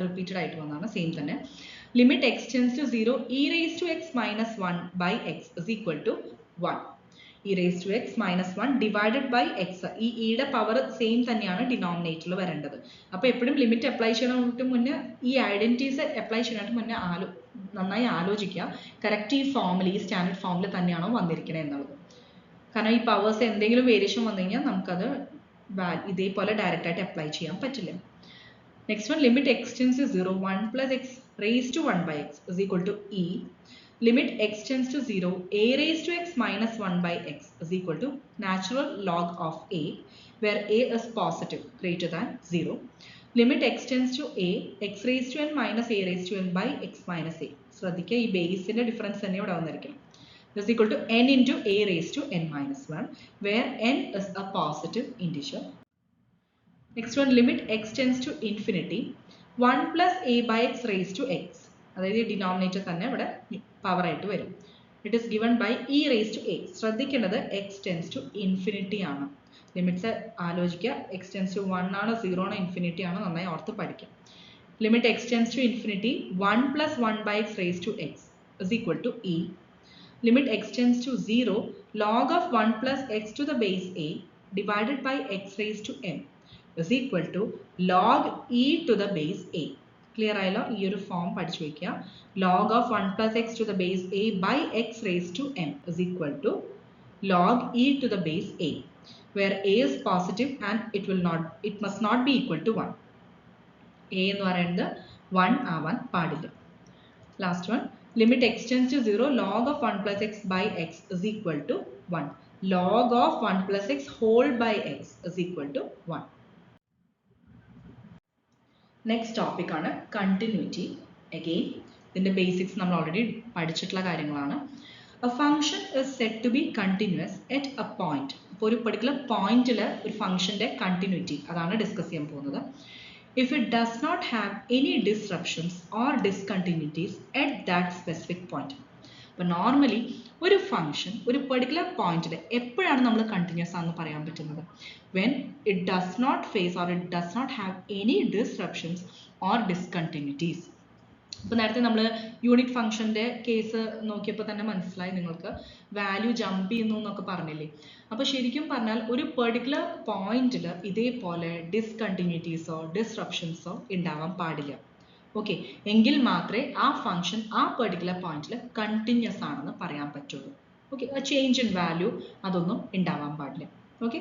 repeated ആയിട്ട് വന്നതാണ്, same തന്നെ. Limit X tends to 0 e raise to x minus 1 by x is equal to 1. E raise to x minus 1 divided by x, ഈ ഇയുടെ power same തന്നെയാണ് ഡിനോമിനേറ്ററിൽ വരേണ്ടത്. അപ്പോൾ എപ്പോഴും ലിമിറ്റ് അപ്ലൈ ചെയ്യണതിന് മുന്നേ ഈ ഐഡന്റിറ്റീസ് അപ്ലൈ ചെയ്യാനായിട്ട് മുന്നേ നന്നായി ആലോചിക്കുക. കറക്റ്റ് ഈ ഫോമിൽ, ഈ സ്റ്റാൻഡേർഡ് ഫോമിൽ തന്നെയാണോ വന്നിരിക്കണേ എന്നുള്ളത്. കാരണം ഈ പവേഴ്സ് എന്തെങ്കിലും വേരിയേഷൻ വന്നു കഴിഞ്ഞാൽ നമുക്കത് ഇതേപോലെ ഡയറക്റ്റ് ആയിട്ട് അപ്ലൈ ചെയ്യാൻ പറ്റില്ല. Next one, limit X tends to 0 1 plus x raise to 1 by x is equal to e. Limit x tends to 0 a raised to x minus 1 by x is equal to natural log of a, where a is positive greater than 0. Limit x tends to a x raised to n minus a raised to n by x minus a. ശ്രദ്ധിക്കുക, ഈ ബേസിന്റെ difference തന്നെ ഇവിടെ വന്നിരിക്കണം. Is equal to n into a raised to n minus 1, where n is a positive integer. Next one, limit x tends to infinity 1 plus a by x raised to x. അതായത് denominator തന്നെ ഇവിടെ power ആയിട്ട് വരും. It is given by e raise to a. ശ്രദ്ധിക്കേണ്ടത് x tends to infinity ആണ്. Limits ആലോചിക്കുക. X tends to 1 ആണോ 0 ആണോ ഇൻഫിനിറ്റി ആണോ നന്നായി ഓർത്ത് പഠിക്കാം. Limit X tends to infinity 1 plus 1 by x raise to x is equal to e. Limit X tends to 0 log of 1 plus x to the base a divided by x raise to n is equal to log e to the base a. Clear ആയല്ലോ? ഈ ഒരു form പഠിച്ചു വയ്ക്കുക. log of 1 plus x to the base a by x raised to m is equal to log e to the base a, where a is positive and it must not be equal to 1. a എന്ന് പറയുന്നത് 1 ആവാൻ പാടില്ല. Last one, limit x tends to 0 log of 1 plus x by x is equal to 1. log of 1 plus x whole by x is equal to 1. Next topic ആണ് continuity. Again ഇതിൻ്റെ basics നമ്മൾ already പഠിച്ചിട്ടുള്ള കാര്യങ്ങളാണ്. A function is said to be continuous at a point. ഇപ്പോൾ ഒരു particular പോയിന്റിൽ ഒരു ഫംഗ്ഷൻ്റെ continuity അതാണ് ഡിസ്കസ് ചെയ്യാൻ പോകുന്നത്. If it does not have any disruptions or discontinuities at that specific point. അപ്പോൾ നോർമലി ഒരു ഫംഗ്ഷൻ ഒരു പെർട്ടിക്കുലർ പോയിന്റിൽ എപ്പോഴാണ് നമ്മൾ കണ്ടിന്യൂസ് ആണെന്ന് പറയാൻ പറ്റുന്നത്? When it does not face or it does not have any disruptions or discontinuities. ഇപ്പോൾ നേരത്തെ നമ്മൾ യൂണിറ്റ് ഫംഗ്ഷൻ്റെ കേസ് നോക്കിയപ്പോൾ തന്നെ മനസ്സിലായി നിങ്ങൾക്ക്, വാല്യൂ ജമ്പ് ചെയ്യുന്നു എന്നൊക്കെ പറഞ്ഞില്ലേ. അപ്പോൾ ശരിക്കും പറഞ്ഞാൽ ഒരു പെർട്ടിക്കുലർ പോയിന്റിൽ ഇതേപോലെ ഡിസ്കണ്ടിന്യൂറ്റീസോ ഡിസ്റപ്ഷൻസോ ഉണ്ടാവാൻ പാടില്ല. ഓക്കെ, എങ്കിൽ മാത്രമേ ആ ഫംഗ്ഷൻ ആ പെർട്ടിക്കുലർ പോയിന്റിൽ കണ്ടിന്യൂസ് ആണെന്ന് പറയാൻ പറ്റുള്ളൂ. ഓക്കെ, ചേഞ്ച് ഇൻ വാല്യൂ അതൊന്നും ഉണ്ടാവാൻ പാടില്ല. Okay,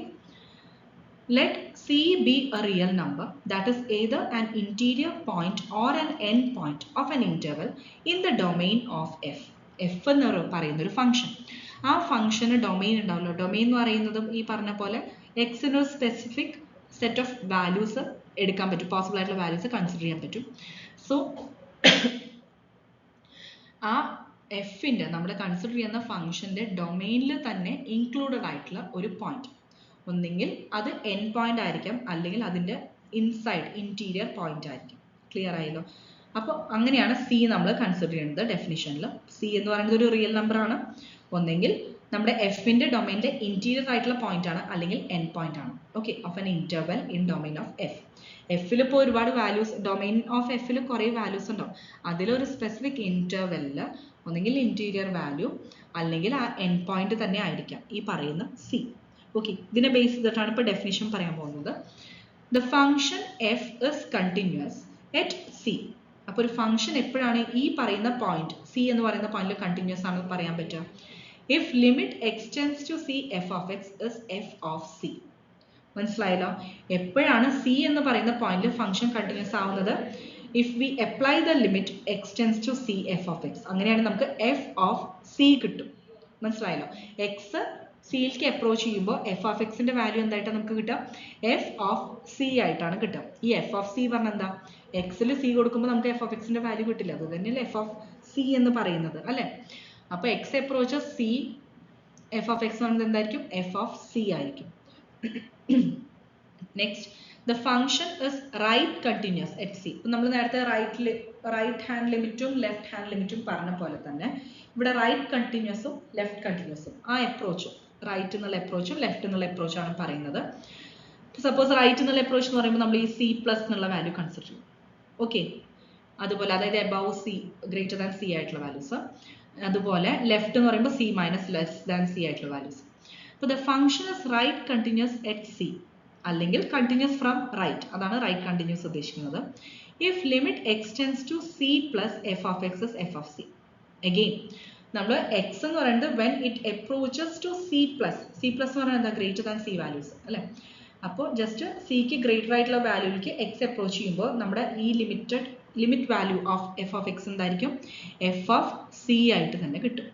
let C be a real number that is either an interior point or an end point of an interval in the domain of f. f എന്ന് പറയുന്ന ഒരു function, ആ ഫംഗ്ഷന് domain ഉണ്ടാവല്ലോ. Domain എന്ന് പറയുന്നതും ഈ പറഞ്ഞ പോലെ എക്സിന് ഒരു സ്പെസിഫിക് സെറ്റ് ഓഫ് വാല്യൂസ് എടുക്കാൻ പറ്റും, പോസിബിൾ ആയിട്ടുള്ള വാല്യൂസ് കൺസിഡർ ചെയ്യാൻ പറ്റും. സോ ആ എഫിൻ്റെ നമ്മൾ കൺസിഡർ ചെയ്യുന്ന ഫംഗ്ഷൻ്റെ ഡൊമെയിനിൽ തന്നെ ഇൻക്ലൂഡഡ് ആയിട്ടുള്ള ഒരു പോയിന്റ്, ഒന്നെങ്കിൽ അത് എൻ പോയിന്റ് ആയിരിക്കാം, അല്ലെങ്കിൽ അതിൻ്റെ ഇൻസൈഡ് ഇന്റീരിയർ പോയിന്റ് ആയിരിക്കും. ക്ലിയർ ആയല്ലോ? അപ്പോൾ അങ്ങനെയാണ് സി നമ്മൾ കൺസിഡർ ചെയ്യുന്നത് ഡെഫിനിഷനിൽ. സി എന്ന് പറയുന്നത് ഒരു റിയൽ നമ്പർ ആണ്, ഒന്നെങ്കിൽ നമ്മുടെ എഫിൻ്റെ ഡൊമൈനിൻ്റെ ഇന്റീരിയർ ആയിട്ടുള്ള പോയിന്റ് ആണ്, അല്ലെങ്കിൽ എൻ പോയിന്റ് ആണ്. Okay, of N interval in domain of F. എഫിൽ ഇപ്പോൾ ഒരുപാട് വാല്യൂസ്, ഡൊമൈൻ ഓഫ് എഫിൽ കുറേ വാല്യൂസ് ഉണ്ടാവും, അതിലൊരു സ്പെസിഫിക് ഇന്റർവെല്ലിൽ ഒന്നെങ്കിൽ ഇന്റീരിയർ വാല്യൂ അല്ലെങ്കിൽ ആ എൻ പോയിന്റ് തന്നെ ആയിരിക്കാം ഈ പറയുന്ന സി. ഓക്കെ, ഇതിനെ ബേസ് ചെയ്തിട്ടാണ് ഇപ്പോൾ ഡെഫിനിഷൻ പറയാൻ പോകുന്നത്. The function f is continuous at c. അപ്പോൾ ഒരു ഫംഗ്ഷൻ എപ്പോഴാണ് ഈ പറയുന്ന പോയിന്റ് സി എന്ന് പറയുന്ന പോയിന്റിൽ കണ്ടിന്യൂസ് ആണെന്ന് പറയാൻ പറ്റുക? If limit x tends to C F of X is f of c. മനസ്സിലായല്ലോ? എപ്പോഴാണ് സി എന്ന് പറയുന്ന പോയിന്റിൽ ഫംഗ്ഷൻ കണ്ടിന്യൂസ് ആവുന്നത്? If we apply the limit x tends to C F of x, അങ്ങനെയാണെങ്കിൽ നമുക്ക് എഫ് ഓഫ് സി കിട്ടും. മനസ്സിലായല്ലോ? എക്സ് സിയിലേക്ക് അപ്രോച്ച് ചെയ്യുമ്പോൾ എഫ് ഓഫ് എക്സിന്റെ വാല്യൂ എന്തായിട്ടാണ് നമുക്ക് കിട്ടുക? എഫ് ഓഫ് സി ആയിട്ടാണ് കിട്ടുക. ഈ എഫ് ഓഫ് സി പറഞ്ഞാൽ എന്താ? എക്സിൽ സി കൊടുക്കുമ്പോൾ നമുക്ക് എഫ് ഓഫ് എക്സിന്റെ വാല്യൂ കിട്ടില്ല, അത് തന്നെയല്ലേ എഫ് ഓഫ് സി എന്ന് പറയുന്നത്, അല്ലേ? അപ്പോൾ x approach c, F of x പറയുന്നത് എന്തായിരിക്കും? എഫ് ഓഫ് സി ആയിരിക്കും. Next, the function is right continuous at c. നമ്മൾ നേരത്തെ റൈറ്റ് ഹാൻഡ് ലിമിറ്റും ലെഫ്റ്റ് ഹാൻഡ് ലിമിറ്റും പറഞ്ഞ പോലെ തന്നെ ഇവിടെ റൈറ്റ് കണ്ടിന്യൂസും ലെഫ്റ്റ് കണ്ടിന്യൂസും ആ അപ്രോച്ചും, റൈറ്റ് എന്നുള്ള അപ്രോച്ചും ലെഫ്റ്റ് എന്നുള്ള അപ്രോച്ചും ആണ് പറയുന്നത്. സപ്പോസ് റൈറ്റ് എന്നുള്ള അപ്രോച്ച് എന്ന് പറയുമ്പോൾ നമ്മൾ ഈ സി പ്ലസ് എന്നുള്ള വാല്യൂ കൺസിഡർ ചെയ്യും. ഓക്കെ, അതുപോലെ അതായത് above c, greater than c ആയിട്ടുള്ള വാല്യൂസ്. അതുപോലെ ലെഫ്റ്റ് എന്ന് പറയുമ്പോൾ c minus less than c ആയിട്ടുള്ള വാല്യൂസ്. അപ്പോൾ the function is right continuous at c, അല്ലെങ്കിൽ കണ്ടിന്യൂസ് ഫ്രം റൈറ്റ്, അതാണ് റൈറ്റ് കണ്ടിന്യൂസ് ഉദ്ദേശിക്കുന്നത്. If limit x tends to c plus f of X is f of c. Again നമ്മൾ x എന്ന് പറയുന്നത് when it approaches to c plus, C plus എന്ന് പറയുന്നത് എന്താ? Greater than C values, അല്ലേ? അപ്പോൾ ജസ്റ്റ് സിക്ക് ഗ്രേറ്റർ ആയിട്ടുള്ള വാല്യൂവിലേക്ക് എക്സ് അപ്രോച്ച് ചെയ്യുമ്പോൾ നമ്മുടെ ഈ limit value of F of x എന്തായിരിക്കും? എഫ് ഓഫ് സി ആയിട്ട് തന്നെ കിട്ടും.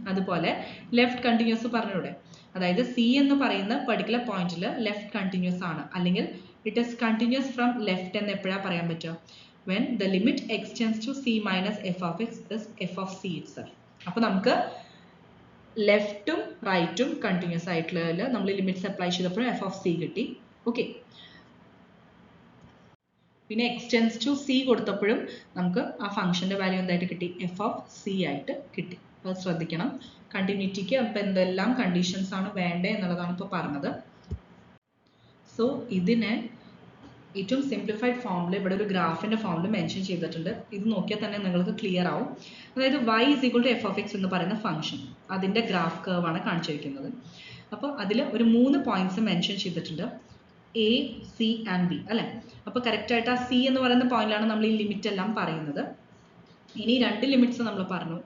അതുപോലെ ലെഫ്റ്റ് കണ്ടിന്യൂസ് പറഞ്ഞൂടെ? അതായത് സി എന്ന് പറയുന്ന പെർട്ടിക്കുലർ പോയിന്റിൽ ലെഫ്റ്റ് കണ്ടിന്യൂസ് ആണ്, അല്ലെങ്കിൽ it is continuous from left എന്ന് എപ്പോഴാണ് പറയാൻ പറ്റുക? when the limit extends to c minus f of x is f of c itself. അപ്പോൾ നമുക്ക് ലെഫ്റ്റും റൈറ്റും കണ്ടിന്യൂസ് ആയിട്ടുള്ള നമ്മൾ ലിമിറ്റ്സ് അപ്ലൈ ചെയ്തപ്പോൾ എഫ് ഓഫ് സി കിട്ടി. ഓക്കെ, പിന്നെ എക്സ്റ്റെൻസ് ടു സി കൊടുത്തപ്പോഴും നമുക്ക് ആ ഫംഗ്ഷന്റെ വാല്യൂ എന്തായിട്ട് കിട്ടി? എഫ് ഓഫ് സി ആയിട്ട് കിട്ടി. അപ്പോൾ ശ്രദ്ധിക്കണം, കണ്ടിന്യൂറ്റിക്ക് അപ്പോൾ എന്തെല്ലാം കണ്ടീഷൻസ് ആണ് വേണ്ടത് എന്നുള്ളതാണ് ഇപ്പോൾ പറഞ്ഞത്. സോ ഇതിനെ ഏറ്റവും സിംപ്ലിഫൈഡ് ഫോമിൽ ഇവിടെ ഒരു ഗ്രാഫിന്റെ ഫോമിൽ മെൻഷൻ ചെയ്തിട്ടുണ്ട്. ഇത് നോക്കിയാൽ തന്നെ നിങ്ങൾക്ക് ക്ലിയർ ആവും. അതായത് y is equal to f of x എന്ന് പറയുന്ന ഫംഗ്ഷൻ, അതിന്റെ ഗ്രാഫ് കർവ് ആണ് കാണിച്ചിരിക്കുന്നത്. അപ്പോൾ അതിൽ ഒരു 3 പോയിന്റ്സ് മെൻഷൻ ചെയ്തിട്ടുണ്ട്, എ, സി ആൻഡ് ബി, അല്ലെ? അപ്പോൾ കറക്റ്റ് ആയിട്ട് ആ സി എന്ന് പറയുന്ന പോയിന്റിലാണ് നമ്മൾ ഈ ലിമിറ്റ് എല്ലാം പറയുന്നത്. ഇനി രണ്ട് ലിമിറ്റ്സ് നമ്മൾ പറഞ്ഞു,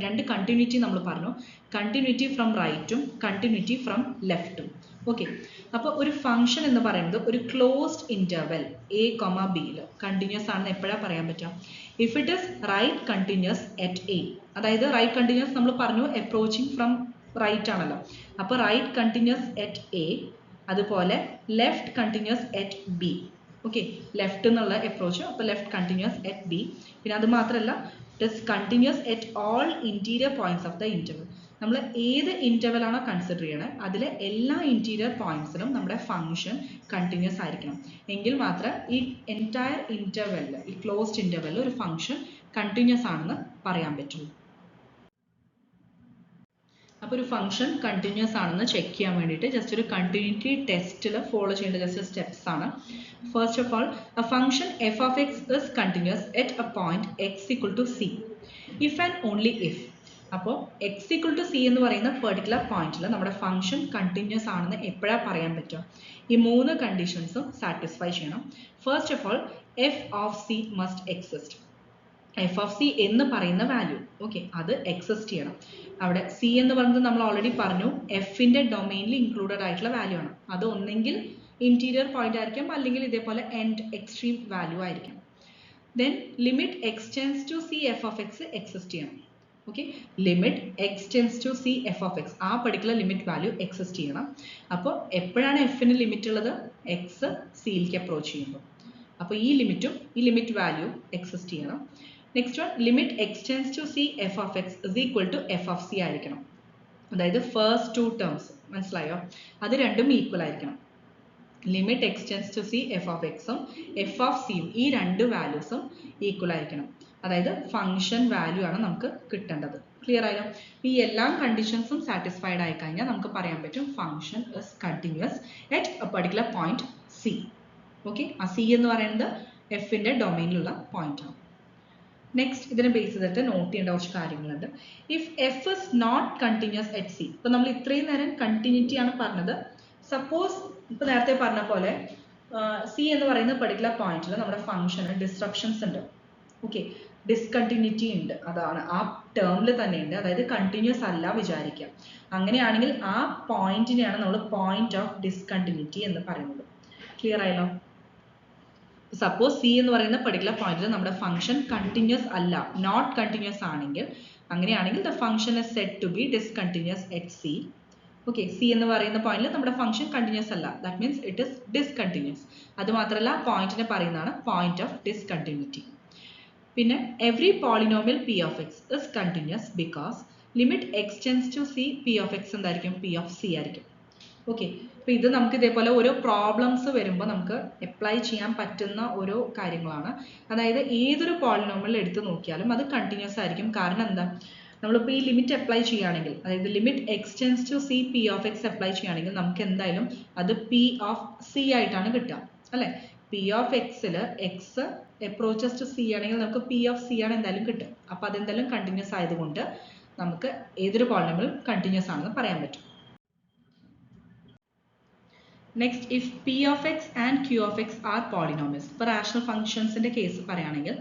രണ്ട് കണ്ടിന്യൂറ്റി നമ്മൾ പറഞ്ഞു, കണ്ടിന്യൂറ്റി ഫ്രം റൈറ്റും കണ്ടിന്യൂറ്റി ഫ്രം ലെഫ്റ്റും. ഓക്കെ, അപ്പോൾ ഒരു ഫംഗ്ഷൻ എന്ന് പറയുന്നത് ഒരു ക്ലോസ്ഡ് ഇന്റർവെൽ എ കൊമ ബിയിൽ കണ്ടിന്യൂസ് ആണെന്ന് എപ്പോഴാണ് പറയാൻ പറ്റുക? If it is right continuous at a, അതായത് റൈറ്റ് കണ്ടിന്യൂസ് നമ്മൾ പറഞ്ഞു അപ്രോച്ചിങ് ഫ്രം റൈറ്റ് ആണല്ലോ, അപ്പോൾ റൈറ്റ് കണ്ടിന്യൂസ് അറ്റ് എ, അതുപോലെ left continuous at b. Okay, left എന്നുള്ള അപ്രോച്ച്, അപ്പോൾ ലെഫ്റ്റ് കണ്ടിന്യൂസ് അറ്റ് ബി. പിന്നെ അത് മാത്രമല്ല it is continuous at all interior points of the interval. നമ്മൾ ഏത് ഇന്റർവെൽ ആണോ കൺസിഡർ ചെയ്യണത് അതിലെ എല്ലാ ഇന്റീരിയർ പോയിന്റ്സിലും നമ്മുടെ ഫംഗ്ഷൻ കണ്ടിന്യൂസ് ആയിരിക്കണം, എങ്കിൽ മാത്രമേ ഈ എൻറ്റയർ ഇന്റർവെല്ലിൽ, ഈ ക്ലോസ്ഡ് ഇന്റർവെല്ലിൽ ഒരു ഫംഗ്ഷൻ കണ്ടിന്യൂസ് ആണെന്ന് പറയാൻ പറ്റുള്ളൂ. അപ്പോൾ ഒരു ഫംഗ്ഷൻ കണ്ടിന്യൂസ് ആണെന്ന് ചെക്ക് ചെയ്യാൻ വേണ്ടിയിട്ട് ജസ്റ്റ് ഒരു കണ്ടിന്യൂറ്റി ടെസ്റ്റിൽ ഫോളോ ചെയ്യേണ്ട ജസ്റ്റ് സ്റ്റെപ്സ് ആണ്. First of all, a function f of X is continuous at a point x equal to c if and only if അപ്പോൾ എക്സ് ഈക്വൽ ടു സി എന്ന് പറയുന്ന particular പോയിന്റിൽ നമ്മുടെ function continuous ആണെന്ന് എപ്പോഴാണ് പറയാൻ പറ്റുക? ഈ മൂന്ന് കണ്ടീഷൻസും സാറ്റിസ്ഫൈ ചെയ്യണം. First of all f of C must exist. F of c എന്ന് പറയുന്ന വാല്യൂ ഓക്കെ അത് എക്സിസ്റ്റ് ചെയ്യണം. അവിടെ സി എന്ന് പറയുന്നത് നമ്മൾ ഓൾറെഡി പറഞ്ഞു എഫിന്റെ ഡൊമൈനിൽ ഇൻക്ലൂഡഡ് ആയിട്ടുള്ള വാല്യൂ ആണ്. അത് ഒന്നെങ്കിൽ ഇന്റീരിയർ പോയിന്റ് ആയിരിക്കാം അല്ലെങ്കിൽ ഇതേപോലെ എൻഡ് എക്സ്ട്രീം വാല്യൂ ആയിരിക്കാം. Then limit X tends to C F of x exist ചെയ്യണം. Okay limit X tends to C F of x ആ പെർട്ടിക്കുലർ ലിമിറ്റ് വാല്യൂ എക്സിസ്റ്റ് ചെയ്യണം. അപ്പോൾ എപ്പോഴാണ് എഫിന് ലിമിറ്റ് ഉള്ളത്? എക്സ് സിയിലേക്ക് അപ്രോച്ച് ചെയ്യുമ്പോൾ. അപ്പോൾ ഈ ലിമിറ്റും ഈ ലിമിറ്റ് വാല്യൂ എക്സിസ്റ്റ് ചെയ്യണം. Next one limit X tends to C F of X is equal to f of c ആയിരിക്കണം. അതായത് ഫസ്റ്റ് ടു ടേംസ് മനസ്സിലായോ? അത് രണ്ടും ഈക്വൽ ആയിരിക്കണം. Limit X tends to C F of എക്സും എഫ് ഓഫ് സിയും ഈ രണ്ട് വാല്യൂസും ഈക്വൽ ആയിരിക്കണം. അതായത് ഫംഗ്ഷൻ വാല്യൂ ആണ് നമുക്ക് കിട്ടേണ്ടത്. ക്ലിയർ ആയല്ലോ? ഈ എല്ലാ കണ്ടീഷൻസും സാറ്റിസ്ഫൈഡ് ആയി കഴിഞ്ഞാൽ നമുക്ക് പറയാൻ പറ്റും function is continuous at a particular point c. Okay ആ സി എന്ന് പറയുന്നത് എഫിന്റെ ഡൊമൈനിലുള്ള പോയിന്റ് ആണ്. നെക്സ്റ്റ് ഇതിനെ ബേസ് ചെയ്തിട്ട് നോട്ട് ചെയ്യേണ്ട കുറച്ച് കാര്യങ്ങളുണ്ട്. If f is not continuous at c. ഇപ്പൊ നമ്മൾ ഇത്രയും നേരം കണ്ടിന്യൂറ്റി ആണ് പറഞ്ഞത്. സപ്പോസ് ഇപ്പൊ നേരത്തെ പറഞ്ഞ പോലെ സി എന്ന് പറയുന്ന പെർട്ടിക്കുലർ പോയിന്റിൽ നമ്മുടെ ഫംഗ്ഷന് ഡിസ്ട്രപ്ഷൻസ് ഉണ്ട്. ഓക്കെ ഡിസ്കണ്ടിന്യൂറ്റി ഉണ്ട്. അതാണ് ആ ടേമിൽ തന്നെ ഉണ്ട്. അതായത് കണ്ടിന്യൂസ് അല്ല വിചാരിക്കാം. അങ്ങനെയാണെങ്കിൽ ആ പോയിന്റിനെയാണ് നമ്മൾ പോയിന്റ് ഓഫ് ഡിസ്കണ്ടിന്യൂറ്റി എന്ന് പറയുന്നത്. ക്ലിയർ ആയല്ലോ? സപ്പോസ് സി എന്ന് പറയുന്ന പെർട്ടിക്കുലർ പോയിന്റിൽ നമ്മുടെ ഫംഗ്ഷൻ കണ്ടിന്യൂസ് അല്ല, നോട്ട് കണ്ടിന്യൂസ് ആണെങ്കിൽ അങ്ങനെയാണെങ്കിൽ the function is said to be discontinuous at c. Okay c എന്ന് പറയുന്ന പോയിന്റിൽ നമ്മുടെ ഫംഗ്ഷൻ കണ്ടിന്യൂസ് അല്ല, that means it is discontinuous. അത് മാത്രമല്ല പോയിന്റിനെ പറയുന്നതാണ് പോയിന്റ് ഓഫ് ഡിസ്കണ്ടിന്യൂറ്റി. പിന്നെ every polynomial p of X is continuous because limit X tends to c p of x എന്തായിരിക്കും? പി ഓഫ് സി ആയിരിക്കും. ഓക്കെ അപ്പോൾ ഇത് നമുക്ക് ഇതേപോലെ ഓരോ പ്രോബ്ലംസ് വരുമ്പോൾ നമുക്ക് അപ്ലൈ ചെയ്യാൻ പറ്റുന്ന ഓരോ കാര്യങ്ങളാണ്. അതായത് ഏതൊരു പോളിനോമിയൽ എടുത്ത് നോക്കിയാലും അത് കണ്ടിന്യൂസ് ആയിരിക്കും. കാരണം എന്താ? നമ്മളിപ്പോൾ ഈ ലിമിറ്റ് അപ്ലൈ ചെയ്യുകയാണെങ്കിൽ അതായത് limit X tends to c p of x apply ചെയ്യുകയാണെങ്കിൽ നമുക്ക് എന്തായാലും അത് പി ഓഫ് സി ആയിട്ടാണ് കിട്ടുക അല്ലേ? പി ഓഫ് എക്സിൽ എക്സ് അപ്രോച്ചസ് ടു സി ആണെങ്കിൽ നമുക്ക് പി ഓഫ് സി ആണ് എന്തായാലും കിട്ടുക. അപ്പോൾ അതെന്തായാലും കണ്ടിന്യൂസ് ആയതുകൊണ്ട് നമുക്ക് ഏതൊരു പോളിനോമിയലും കണ്ടിന്യൂസ് ആണെന്ന് പറയാൻ പറ്റും. Next if p of x and q of x are polynomials. ഇപ്പോൾ റാഷണൽ ഫംഗ്ഷൻസിന്റെ കേസ് പറയുകയാണെങ്കിൽ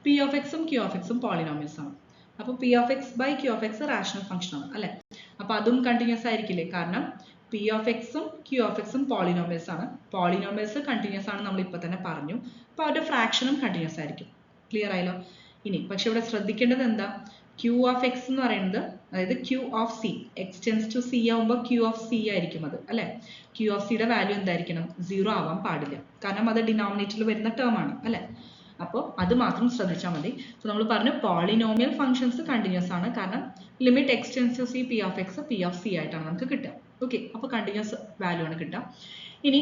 പി ഓഫ് എക്സും ക്യൂ ഓഫ് എക്സും പോളിനോമിയൽസ് ആണ്. അപ്പോൾ p of x by q of x rational function ആണ് അല്ലേ? അപ്പോൾ അതും കണ്ടിന്യൂസ് ആയിരിക്കില്ലേ? കാരണം പി ഓഫ് എക്സും ക്യൂ ഓഫ് എക്സും പോളിനോമിയൽസ് ആണ്. പോളിനോമിയൽസ് കണ്ടിന്യൂസ് ആണ് നമ്മൾ ഇപ്പോൾ തന്നെ പറഞ്ഞു. അപ്പോൾ അവരുടെ ഫ്രാക്ഷനും കണ്ടിന്യൂസ് ആയിരിക്കും. ക്ലിയർ ആയല്ലോ? ഇനി പക്ഷെ ഇവിടെ ശ്രദ്ധിക്കേണ്ടത് എന്താ? ക്യൂ ഓഫ് എക്സ് എന്ന് പറയുന്നത് അതായത് q of c x tends to c ആവുമ്പോൾ ക്യൂ ഓഫ് സി ആയിരിക്കും അത് അല്ലേ? ക്യൂ ഓഫ് സിയുടെ വാല്യൂ എന്തായിരിക്കണം? 0 ആവാൻ പാടില്ല. കാരണം അത് ഡിനോമിനേറ്ററിൽ വരുന്ന ടേം ആണ് അല്ലേ? അപ്പോൾ അത് മാത്രം ശ്രദ്ധിച്ചാൽ മതി. സോ നമ്മൾ പറഞ്ഞു പോളിനോമിയൽ ഫംഗ്ഷൻസ് കണ്ടിന്യൂസ് ആണ്. കാരണം limit X tends to c p of x p of c ആയിട്ടാണ് നമുക്ക് കിട്ടുക. ഓക്കെ അപ്പോൾ കണ്ടിന്യൂസ് വാല്യൂ ആണ് കിട്ടുക. ഇനി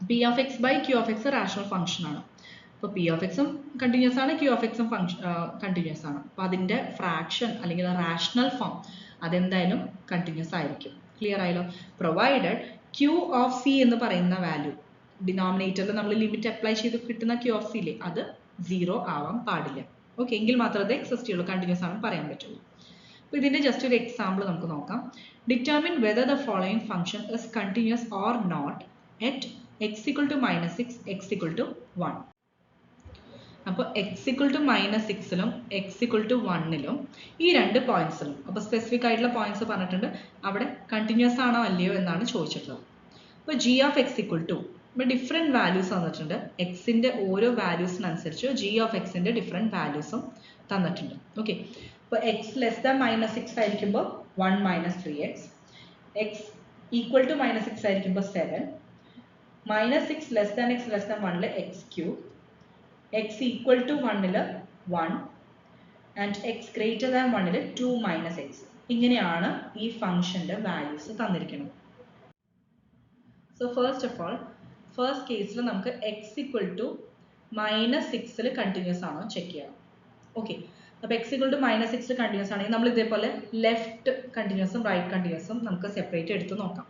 p of x by q of x rational function ആണ്. അപ്പോൾ പി ഓഫ് എക്സും കണ്ടിന്യൂസ് ആണ്, ക്യൂ ഓഫ് എക്സും കണ്ടിന്യൂസ് ആണ്. അപ്പോൾ അതിൻ്റെ ഫ്രാക്ഷൻ അല്ലെങ്കിൽ റാഷണൽ ഫോം അതെന്തായാലും കണ്ടിന്യൂസ് ആയിരിക്കും. ക്ലിയർ ആയല്ലോ? പ്രൊവൈഡഡ് ക്യൂ ഓഫ് സി എന്ന് പറയുന്ന വാല്യൂ ഡിനോമിനേറ്ററിൽ നമ്മൾ ലിമിറ്റ് അപ്ലൈ ചെയ്ത് കിട്ടുന്ന ക്യൂ ഓഫ് സിയിലെ അത് 0 ആവാൻ പാടില്ല. ഓക്കെ എങ്കിൽ മാത്രമേ അത് എക്സിസ്റ്റ് ചെയ്യുള്ളൂ, കണ്ടിന്യൂസ് ആണെന്ന് പറയാൻ പറ്റുള്ളൂ. അപ്പോൾ ഇതിൻ്റെ ജസ്റ്റ് ഒരു എക്സാമ്പിൾ നമുക്ക് നോക്കാം. Determine whether the following function is continuous or not at X equal to -6 x equal to 1. അപ്പോൾ എക്സ് ഈക്വൽ ടു -6ലും എക്സ് ഈക്വൽ ടു 1ലും ഈ രണ്ട് പോയിന്റ്സിലും അപ്പോൾ സ്പെസിഫിക് ആയിട്ടുള്ള പോയിന്റ്സ് പറഞ്ഞിട്ടുണ്ട്. അവിടെ കണ്ടിന്യൂസ് ആണോ അല്ലയോ എന്നാണ് ചോദിച്ചിട്ടുള്ളത്. അപ്പോൾ g of x equal to ഇപ്പോൾ ഡിഫറെൻറ്റ് വാല്യൂസ് തന്നിട്ടുണ്ട്. എക്സിൻ്റെ ഓരോ വാല്യൂസിനനുസരിച്ച് ജി ഓഫ് എക്സിൻ്റെ ഡിഫറെൻറ്റ് വാല്യൂസും തന്നിട്ടുണ്ട്. ഓക്കെ അപ്പോൾ എക്സ് ലെസ് ദാൻ -6 ആയിരിക്കുമ്പോൾ 1 - 3x, എക്സ് ഈക്വൽ ടു -6 ആയിരിക്കുമ്പോൾ 7, -6 less than X less than 1ൽ x3, x ഈക്വൽ ടു 1ൽ 1 ആൻഡ് എക്സ് ഗ്രേറ്റർ ദാൻ 1ൽ 2 - x. ഇങ്ങനെയാണ് ഈ ഫംഗ്ഷൻ്റെ വാല്യൂസ് തന്നിരിക്കുന്നത്. So first of all first കേസിൽ നമുക്ക് എക്സ് ഈക്വൽ ടു -6ൽ കണ്ടിന്യൂസ് ആണോ ചെക്ക് ചെയ്യണം. ഓക്കെ അപ്പോൾ എക്സ് ഈക്വൽ ടു -6 കണ്ടിന്യൂസ് ആണെങ്കിൽ നമ്മൾ ഇതേപോലെ ലെഫ്റ്റ് കണ്ടിന്യൂസും റൈറ്റ് കണ്ടിന്യൂസും നമുക്ക് സെപ്പറേറ്റ് എടുത്ത് നോക്കാം.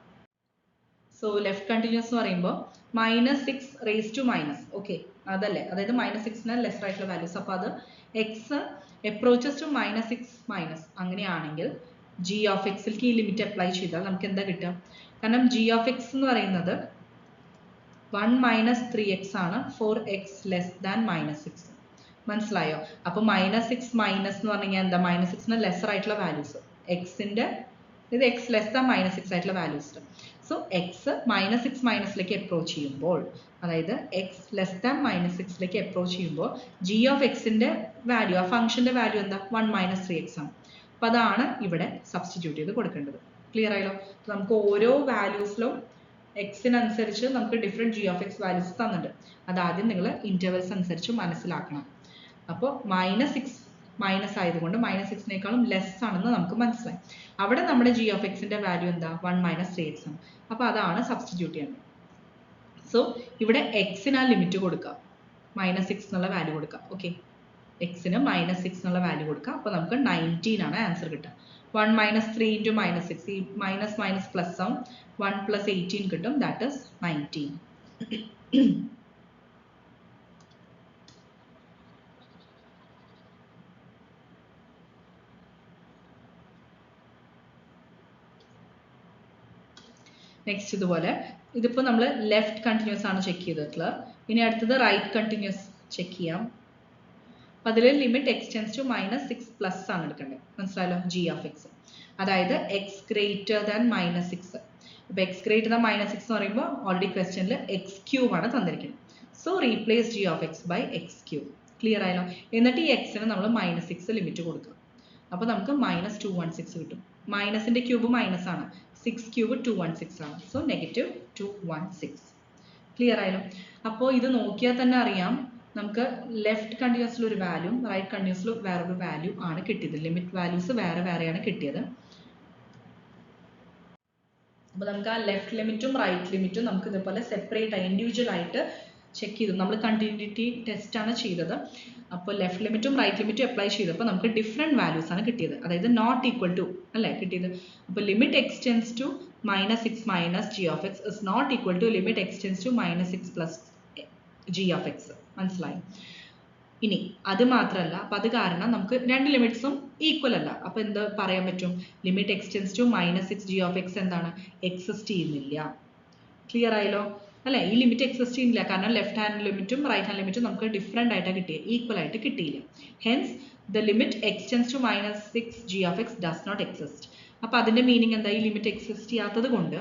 സോ സോ ലെഫ്റ്റ് കണ്ടിന്യൂസ് എന്ന് പറയുമ്പോൾ -6 റേസ് ടു മൈനസ്, ഓക്കെ അതല്ലേ, അതായത് -6ന് ലെസ്സർ ആയിട്ടുള്ള വാല്യൂസ്. അപ്പോൾ അത് എക്സ് അപ്രോച്ചസ് ടു -6 മൈനസ് അങ്ങനെയാണെങ്കിൽ ജി ഓഫ് എക്സിലേക്ക് ഈ ലിമിറ്റ് അപ്ലൈ ചെയ്താൽ നമുക്ക് എന്താ കിട്ടുക? കാരണം ജി ഓഫ് എക്സ് എന്ന് പറയുന്നത് 1 - 3x ആണ് ഫോർ എക്സ് ലെസ് ദാൻ -6. മനസ്സിലായോ? അപ്പൊ -6 മൈനസ് എന്ന് പറഞ്ഞു കഴിഞ്ഞാൽ എന്താ? -6ന് ലെസ്സർ ആയിട്ടുള്ള വാല്യൂസ്, എക്സിന്റെ ഇത് എക്സ് ലെസ് ദാൻ -6 ആയിട്ടുള്ള വാല്യൂസ്. സോ എക്സ് -6 മൈനസിലേക്ക് അപ്രോച്ച് ചെയ്യുമ്പോൾ, അതായത് എക്സ് ലെസ് ദാൻ -6ലേക്ക് അപ്രോച്ച് ചെയ്യുമ്പോൾ ജി ഓഫ് എക്സിന്റെ വാല്യൂ, ആ ഫംഗ്ഷന്റെ വാല്യൂ എന്താ? 1 - 3x ആണ്. അപ്പൊ അതാണ് ഇവിടെ സബ്സ്റ്റിറ്റ്യൂട്ട് ചെയ്ത് കൊടുക്കേണ്ടത്. ക്ലിയർ ആയല്ലോ? നമുക്ക് ഓരോ വാല്യൂസിലും എക്സിനനുസരിച്ച് നമുക്ക് different G of X values തന്നിട്ടുണ്ട്. അതാദ്യം നിങ്ങൾ ഇന്റർവെൽസ് അനുസരിച്ച് മനസ്സിലാക്കണം. അപ്പോൾ -6 മൈനസ് ആയതുകൊണ്ട് -6നേക്കാളും ലെസ് ആണെന്ന് നമുക്ക് മനസ്സിലായി. അവിടെ നമ്മുടെ ജി ഓഫ് എക്സിന്റെ വാല്യൂ എന്താ? 1 - 3x ആണ്. അപ്പോൾ അതാണ് സബ്സ്റ്റിറ്റ്യൂട്ട് ചെയ്യുന്നത്. സോ ഇവിടെ എക്സിന് ആ ലിമിറ്റ് കൊടുക്കുക, -6 എന്നുള്ള വാല്യൂ കൊടുക്കുക. ഓക്കെ, എക്സിന് -6 എന്നുള്ള വാല്യൂ കൊടുക്കുക. അപ്പോൾ നമുക്ക് 19 ആണ് ആൻസർ കിട്ടുക. 1 - 3 × -6, ഈ മൈനസ് മൈനസ് പ്ലസ് ആവും, 1 + 18 കിട്ടും, ദാറ്റ് ഈസ് 19. നെക്സ്റ്റ് ഇതുപോലെ ഇതിപ്പോൾ നമ്മൾ ലെഫ്റ്റ് കണ്ടിന്യൂസ് ആണ് ചെക്ക് ചെയ്തിട്ടുള്ളത്. ഇനി അടുത്തത് റൈറ്റ് കണ്ടിന്യൂസ് ചെക്ക് ചെയ്യാം. അപ്പം അതിൽ limit X tends to -6 plus ആണ് എടുക്കേണ്ടത്. മനസ്സിലായല്ലോ? ജി ഓഫ് എക്സ്, അതായത് എക്സ് ഗ്രേറ്റർ ദാൻ -6. അപ്പോൾ എക്സ് ഗ്രേറ്റർ ദാൻ -6 എന്ന് പറയുമ്പോൾ ഓൾറെഡി ക്വസ്റ്റ്യനിൽ x³ ആണ് തന്നിരിക്കുന്നത്. So replace g of x by x³. Clear ആയല്ലോ? എന്നിട്ട് ഈ എക്സിന് നമ്മൾ -6 ലിമിറ്റ് കൊടുക്കുക. അപ്പോൾ നമുക്ക് -216 കിട്ടും. മൈനസിന്റെ ക്യൂബ് മൈനസ് ആണ്, 6³ 216 ആണ്. സോ -216. ക്ലിയർ ആയല്ലോ? അപ്പോൾ ഇത് നോക്കിയാൽ തന്നെ അറിയാം നമുക്ക് ലെഫ്റ്റ് കണ്ടിന്യൂസിൽ ഒരു വാല്യൂ, റൈറ്റ് കണ്ടിന്യൂസിൽ വേറൊരു വാല്യൂ ആണ് കിട്ടിയത്. ലിമിറ്റ് വാല്യൂസ് വേറെ വേറെയാണ് കിട്ടിയത്. അപ്പോൾ നമുക്ക് ആ ലെഫ്റ്റ് ലിമിറ്റും റൈറ്റ് ലിമിറ്റും നമുക്ക് ഇതുപോലെ സെപ്പറേറ്റ് ആയി ഇൻഡിവിജ്വൽ ആയിട്ട് ചെക്ക് ചെയ്തു. നമ്മൾ കണ്ടിന്യൂറ്റി ടെസ്റ്റ് ആണ് ചെയ്തത്. അപ്പോൾ ലെഫ്റ്റ് ലിമിറ്റും റൈറ്റ് ലിമിറ്റും അപ്ലൈ ചെയ്തപ്പോൾ നമുക്ക് ഡിഫറെൻറ്റ് വാല്യൂസ് ആണ് കിട്ടിയത്, അതായത് നോട്ട് ഈക്വൽ ടു അല്ലേ കിട്ടിയത്. അപ്പോൾ limit X tends to -6 minus g of X is not equal to limit X tends to -6 plus g of x. മനസ്സിലായി? ഇനി അത് മാത്രമല്ല, അപ്പം അത് കാരണം നമുക്ക് രണ്ട് ലിമിറ്റ്സും ഈക്വൽ അല്ല. അപ്പോൾ എന്ത് പറയാൻ പറ്റും? Limit X tends to -6 g of x എന്താണ്? എക്സിസ്റ്റ് ചെയ്യുന്നില്ല. ക്ലിയർ ആയല്ലോ അല്ലെ? ഈ ലിമിറ്റ് എക്സിസ്റ്റ് ചെയ്യുന്നില്ല കാരണം ലെഫ്റ്റ് ഹാൻഡ് ലിമിറ്റും റൈറ്റ് ഹാൻഡ് ലിമിറ്റും നമുക്ക് ഡിഫറെൻ്റ് ആയിട്ടാണ് കിട്ടിയത്, ഈക്വൽ ആയിട്ട് കിട്ടിയില്ല. Hence the limit X tends to -6 g of x does not exist. അപ്പോൾ അതിന്റെ മീനിങ് എന്താ? ഈ ലിമിറ്റ് എക്സിസ്റ്റ് ചെയ്യാത്തത് കൊണ്ട്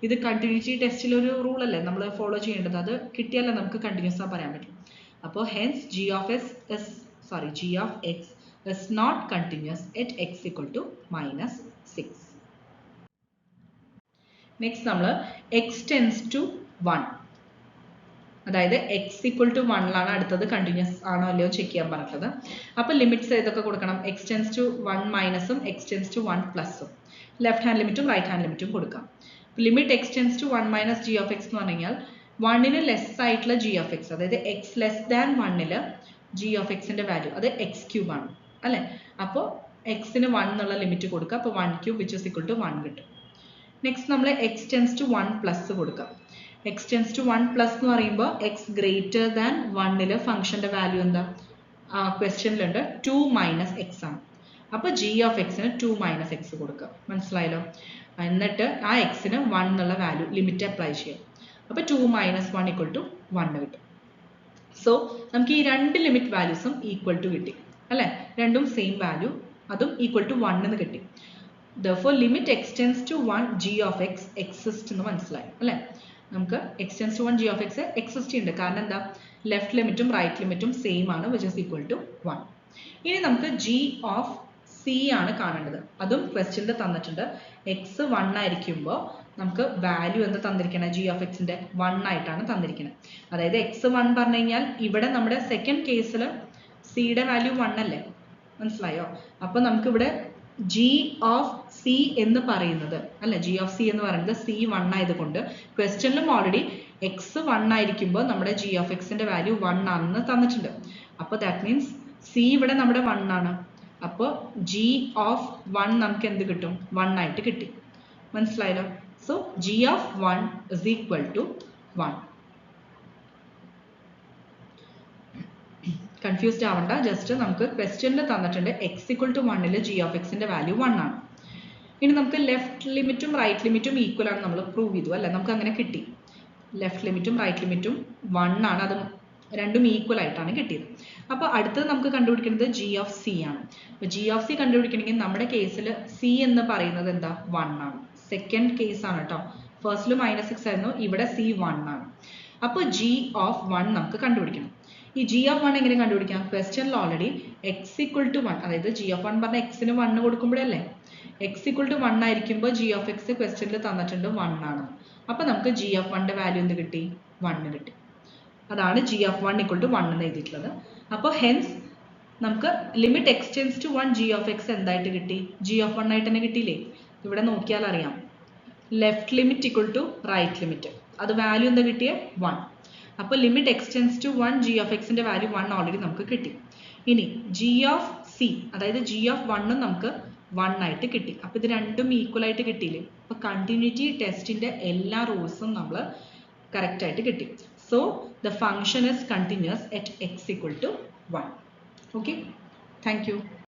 ഇത് കണ്ടിന്യൂറ്റി ടെസ്റ്റിൽ ഒരു റൂൾ അല്ലേ നമ്മൾ ഫോളോ ചെയ്യേണ്ടത്, അത് കിട്ടിയാലേ നമുക്ക് കണ്ടിന്യൂസ് ആ പറയാൻ പറ്റും. അപ്പോൾ hence G of X is not continuous at x equal to -6. Next നമ്മൾ എക്സ് ടെൻസ് ടു 1, അതായത് എക്സ് ഈക്വൽ ടു 1 അടുത്തത് കണ്ടിന്യൂസ് ആണോ അല്ലയോ ചെക്ക് ചെയ്യാൻ പറഞ്ഞത്. അപ്പോൾ ലിമിറ്റ്സ് ഏതൊക്കെ കൊടുക്കണം? എക്സ് ടെൻസ് ടു 1 മൈനസും എക്സ് ടെൻസ് ടു 1 പ്ലസും, ലെഫ്റ്റ് ഹാൻഡ് ലിമിറ്റും റൈറ്റ് ഹാൻഡ് ലിമിറ്റും കൊടുക്കാം. Limit X tends to 1 minus g of x എന്ന് പറഞ്ഞു കഴിഞ്ഞാൽ 1ന് ലെസ് ആയിട്ടുള്ള ജി ഓഫ് എക്സ്, അതായത് എക്സ് ലെസ് ദാൻ 1ല് ജി ഓഫ് എക്സിന്റെ വാല്യൂ അത് x³ ആണ് അല്ലേ? അപ്പോൾ എക്സിന് 1 എന്നുള്ള ലിമിറ്റ് കൊടുക്കുക. അപ്പോൾ 1³ which is equal to 1 കിട്ടും. നെക്സ്റ്റ് നമ്മൾ എക്സ് ടെൻസ് ടു 1 പ്ലസ് കൊടുക്കാം. എക്സ് ടെൻസ് ടു 1 പ്ലസ് എന്ന് പറയുമ്പോൾ എക്സ് ഗ്രേറ്റർ ദാൻ 1ല് ഫംഗ്ഷന്റെ വാല്യൂ എന്താ? ക്വസ്റ്റ്യനിലുണ്ട് 2 - x ആണ്. അപ്പോൾ ജി ഓഫ് എക്സിന് 2 - x കൊടുക്കുക. മനസ്സിലായല്ലോ? എന്നിട്ട് ആ എക്സിന് 1 എന്നുള്ള വാല്യൂ ലിമിറ്റ് അപ്ലൈ ചെയ്യാം. അപ്പോൾ 2 - 1 = 1 കിട്ടും. സോ നമുക്ക് ഈ രണ്ട് ലിമിറ്റ് വാല്യൂസും ഈക്വൽ ടു കിട്ടി അല്ലേ? രണ്ടും സെയിം വാല്യൂ, അതും ഈക്വൽ ടു 1 എന്ന് കിട്ടി. Therefore limit x tends to 1 g of x exist എന്ന് മനസ്സിലായി അല്ലേ? നമുക്ക് x tends to 1 g of x exist ഉണ്ട്. കാരണം എന്താ? ലെഫ്റ്റ് ലിമിറ്റും റൈറ്റ് ലിമിറ്റും സെയിം ആണ്, which is equal to 1. ഇനി നമുക്ക് g of c ആണ് കാണേണ്ടത്. അതും ക്വസ്റ്റ്യനിൽ തന്നിട്ടുണ്ട്. x 1 ആയിരിക്കുമ്പോൾ നമുക്ക് വാല്യൂ എന്താ തന്നിരിക്കുന്നത്? g of x ന്റെ 1 ആയിട്ടാണ് തന്നിരിക്കുന്നത്. അതായത് x 1 പറഞ്ഞു കഴിഞ്ഞാൽ ഇവിടെ നമ്മുടെ സെക്കൻഡ് കേസിൽ c യുടെ വാല്യൂ 1 അല്ലേ? മനസ്സിലായോ? അപ്പോൾ നമുക്ക് ഇവിടെ g of c എന്ന് പറയുന്നത് അല്ലെ, g of c എന്ന് പറയുന്നത് c 1 ആയതുകൊണ്ട് ക്വസ്റ്റ്യനിലും ഓൾറെഡി x 1 ആയിരിക്കുമ്പോൾ നമ്മുടെ g of x ന്റെ വാല്യൂ 1 ആണെന്ന് തന്നിട്ടുണ്ട്. അപ്പോൾ ദാറ്റ് മീൻസ് c ഇവിടെ നമ്മുടെ 1 ആണ്. അപ്പോൾ g of 1 നമുക്ക് എന്ത് കിട്ടും? 1 ആയിട്ട് കിട്ടി. മനസ്സിലായല്ലോ? So g of 1 is equal to 1. Confused ആവണ്ട, ജസ്റ്റ് നമുക്ക് ക്വസ്റ്റ്യനിൽ തന്നിട്ടുണ്ട് എക്സ് ഈക്വൽ ടു 1ൽ ജി ഓഫ് എക്സിന്റെ വാല്യൂ 1 ആണ്. ഇനി നമുക്ക് ലെഫ്റ്റ് ലിമിറ്റും റൈറ്റ് ലിമിറ്റും ഈക്വൽ ആണ് നമ്മൾ പ്രൂവ് ചെയ്തു അല്ലേ, നമുക്ക് അങ്ങനെ കിട്ടി. ലെഫ്റ്റ് ലിമിറ്റും റൈറ്റ് ലിമിറ്റും 1 ആണ്, അത് രണ്ടും ഈക്വൽ ആയിട്ടാണ് കിട്ടിയത്. അപ്പോൾ അടുത്തത് നമുക്ക് കണ്ടുപിടിക്കുന്നത് ജി ഓഫ് സി ആണ്. അപ്പോൾ ജി ഓഫ് സി കണ്ടുപിടിക്കണമെങ്കിൽ നമ്മുടെ കേസിൽ സി എന്ന് പറയുന്നത് എന്താ 1 ആണ്. സെക്കൻഡ് കേസ് ആണ് കേട്ടോ, ഫസ്റ്റിൽ -6 ആയിരുന്നു, ഇവിടെ സി 1 ആണ്. അപ്പോൾ ജി ഓഫ് 1 നമുക്ക് കണ്ടുപിടിക്കണം. ഈ ജി ഓഫ് 1 എങ്ങനെ കണ്ടുപിടിക്കാം? ക്വസ്റ്റ്യനിൽ ഓൾറെഡി എക്സ് ഈക്വൽ ടു 1, അതായത് ജി ഓഫ് 1 പറഞ്ഞാൽ എക്സിന് 1 കൊടുക്കുമ്പോഴല്ലേ, എക്സ് ഈക്വൽ ടു 1 ആയിരിക്കുമ്പോൾ ജി ഓഫ് എക്സ് ക്വസ്റ്റ്യനിൽ തന്നിട്ടുണ്ട് 1 ആണ്. അപ്പോൾ നമുക്ക് ജി ഓഫ് 1ന്റെ വാല്യൂ എന്ത് കിട്ടി? 1 കിട്ടി. അതാണ് ജി ഓഫ് 1 ഈക്വൽ ടു 1 എന്ന് എഴുതിയിട്ടുള്ളത്. അപ്പോൾ ഹെൻസ് നമുക്ക് limit x tends to 1 g of x എന്തായിട്ട് കിട്ടി? ജി ഓഫ് 1 ആയിട്ട് തന്നെ കിട്ടിയില്ലേ? ഇവിടെ നോക്കിയാൽ അറിയാം, left limit equal to right limit, അത് വാല്യൂ എന്താ കിട്ടിയേ? 1. അപ്പോൾ limit x tends to 1 g of എക്സിന്റെ വാല്യൂ 1 ഓൾറെഡി നമുക്ക് കിട്ടി. ഇനി ജി ഓഫ് സി, അതായത് ജി ഓഫ് 1 നമുക്ക് 1 ആയിട്ട് കിട്ടി. അപ്പോൾ ഇത് രണ്ടും ഈക്വൽ ആയിട്ട് കിട്ടിയില്ലേ? അപ്പോൾ കണ്ടിന്യൂറ്റി ടെസ്റ്റിന്റെ എല്ലാ റൂൾസും നമ്മൾ കറക്റ്റ് ആയിട്ട് കിട്ടി. So the function is continuous at x equal to 1. Okay, thank you.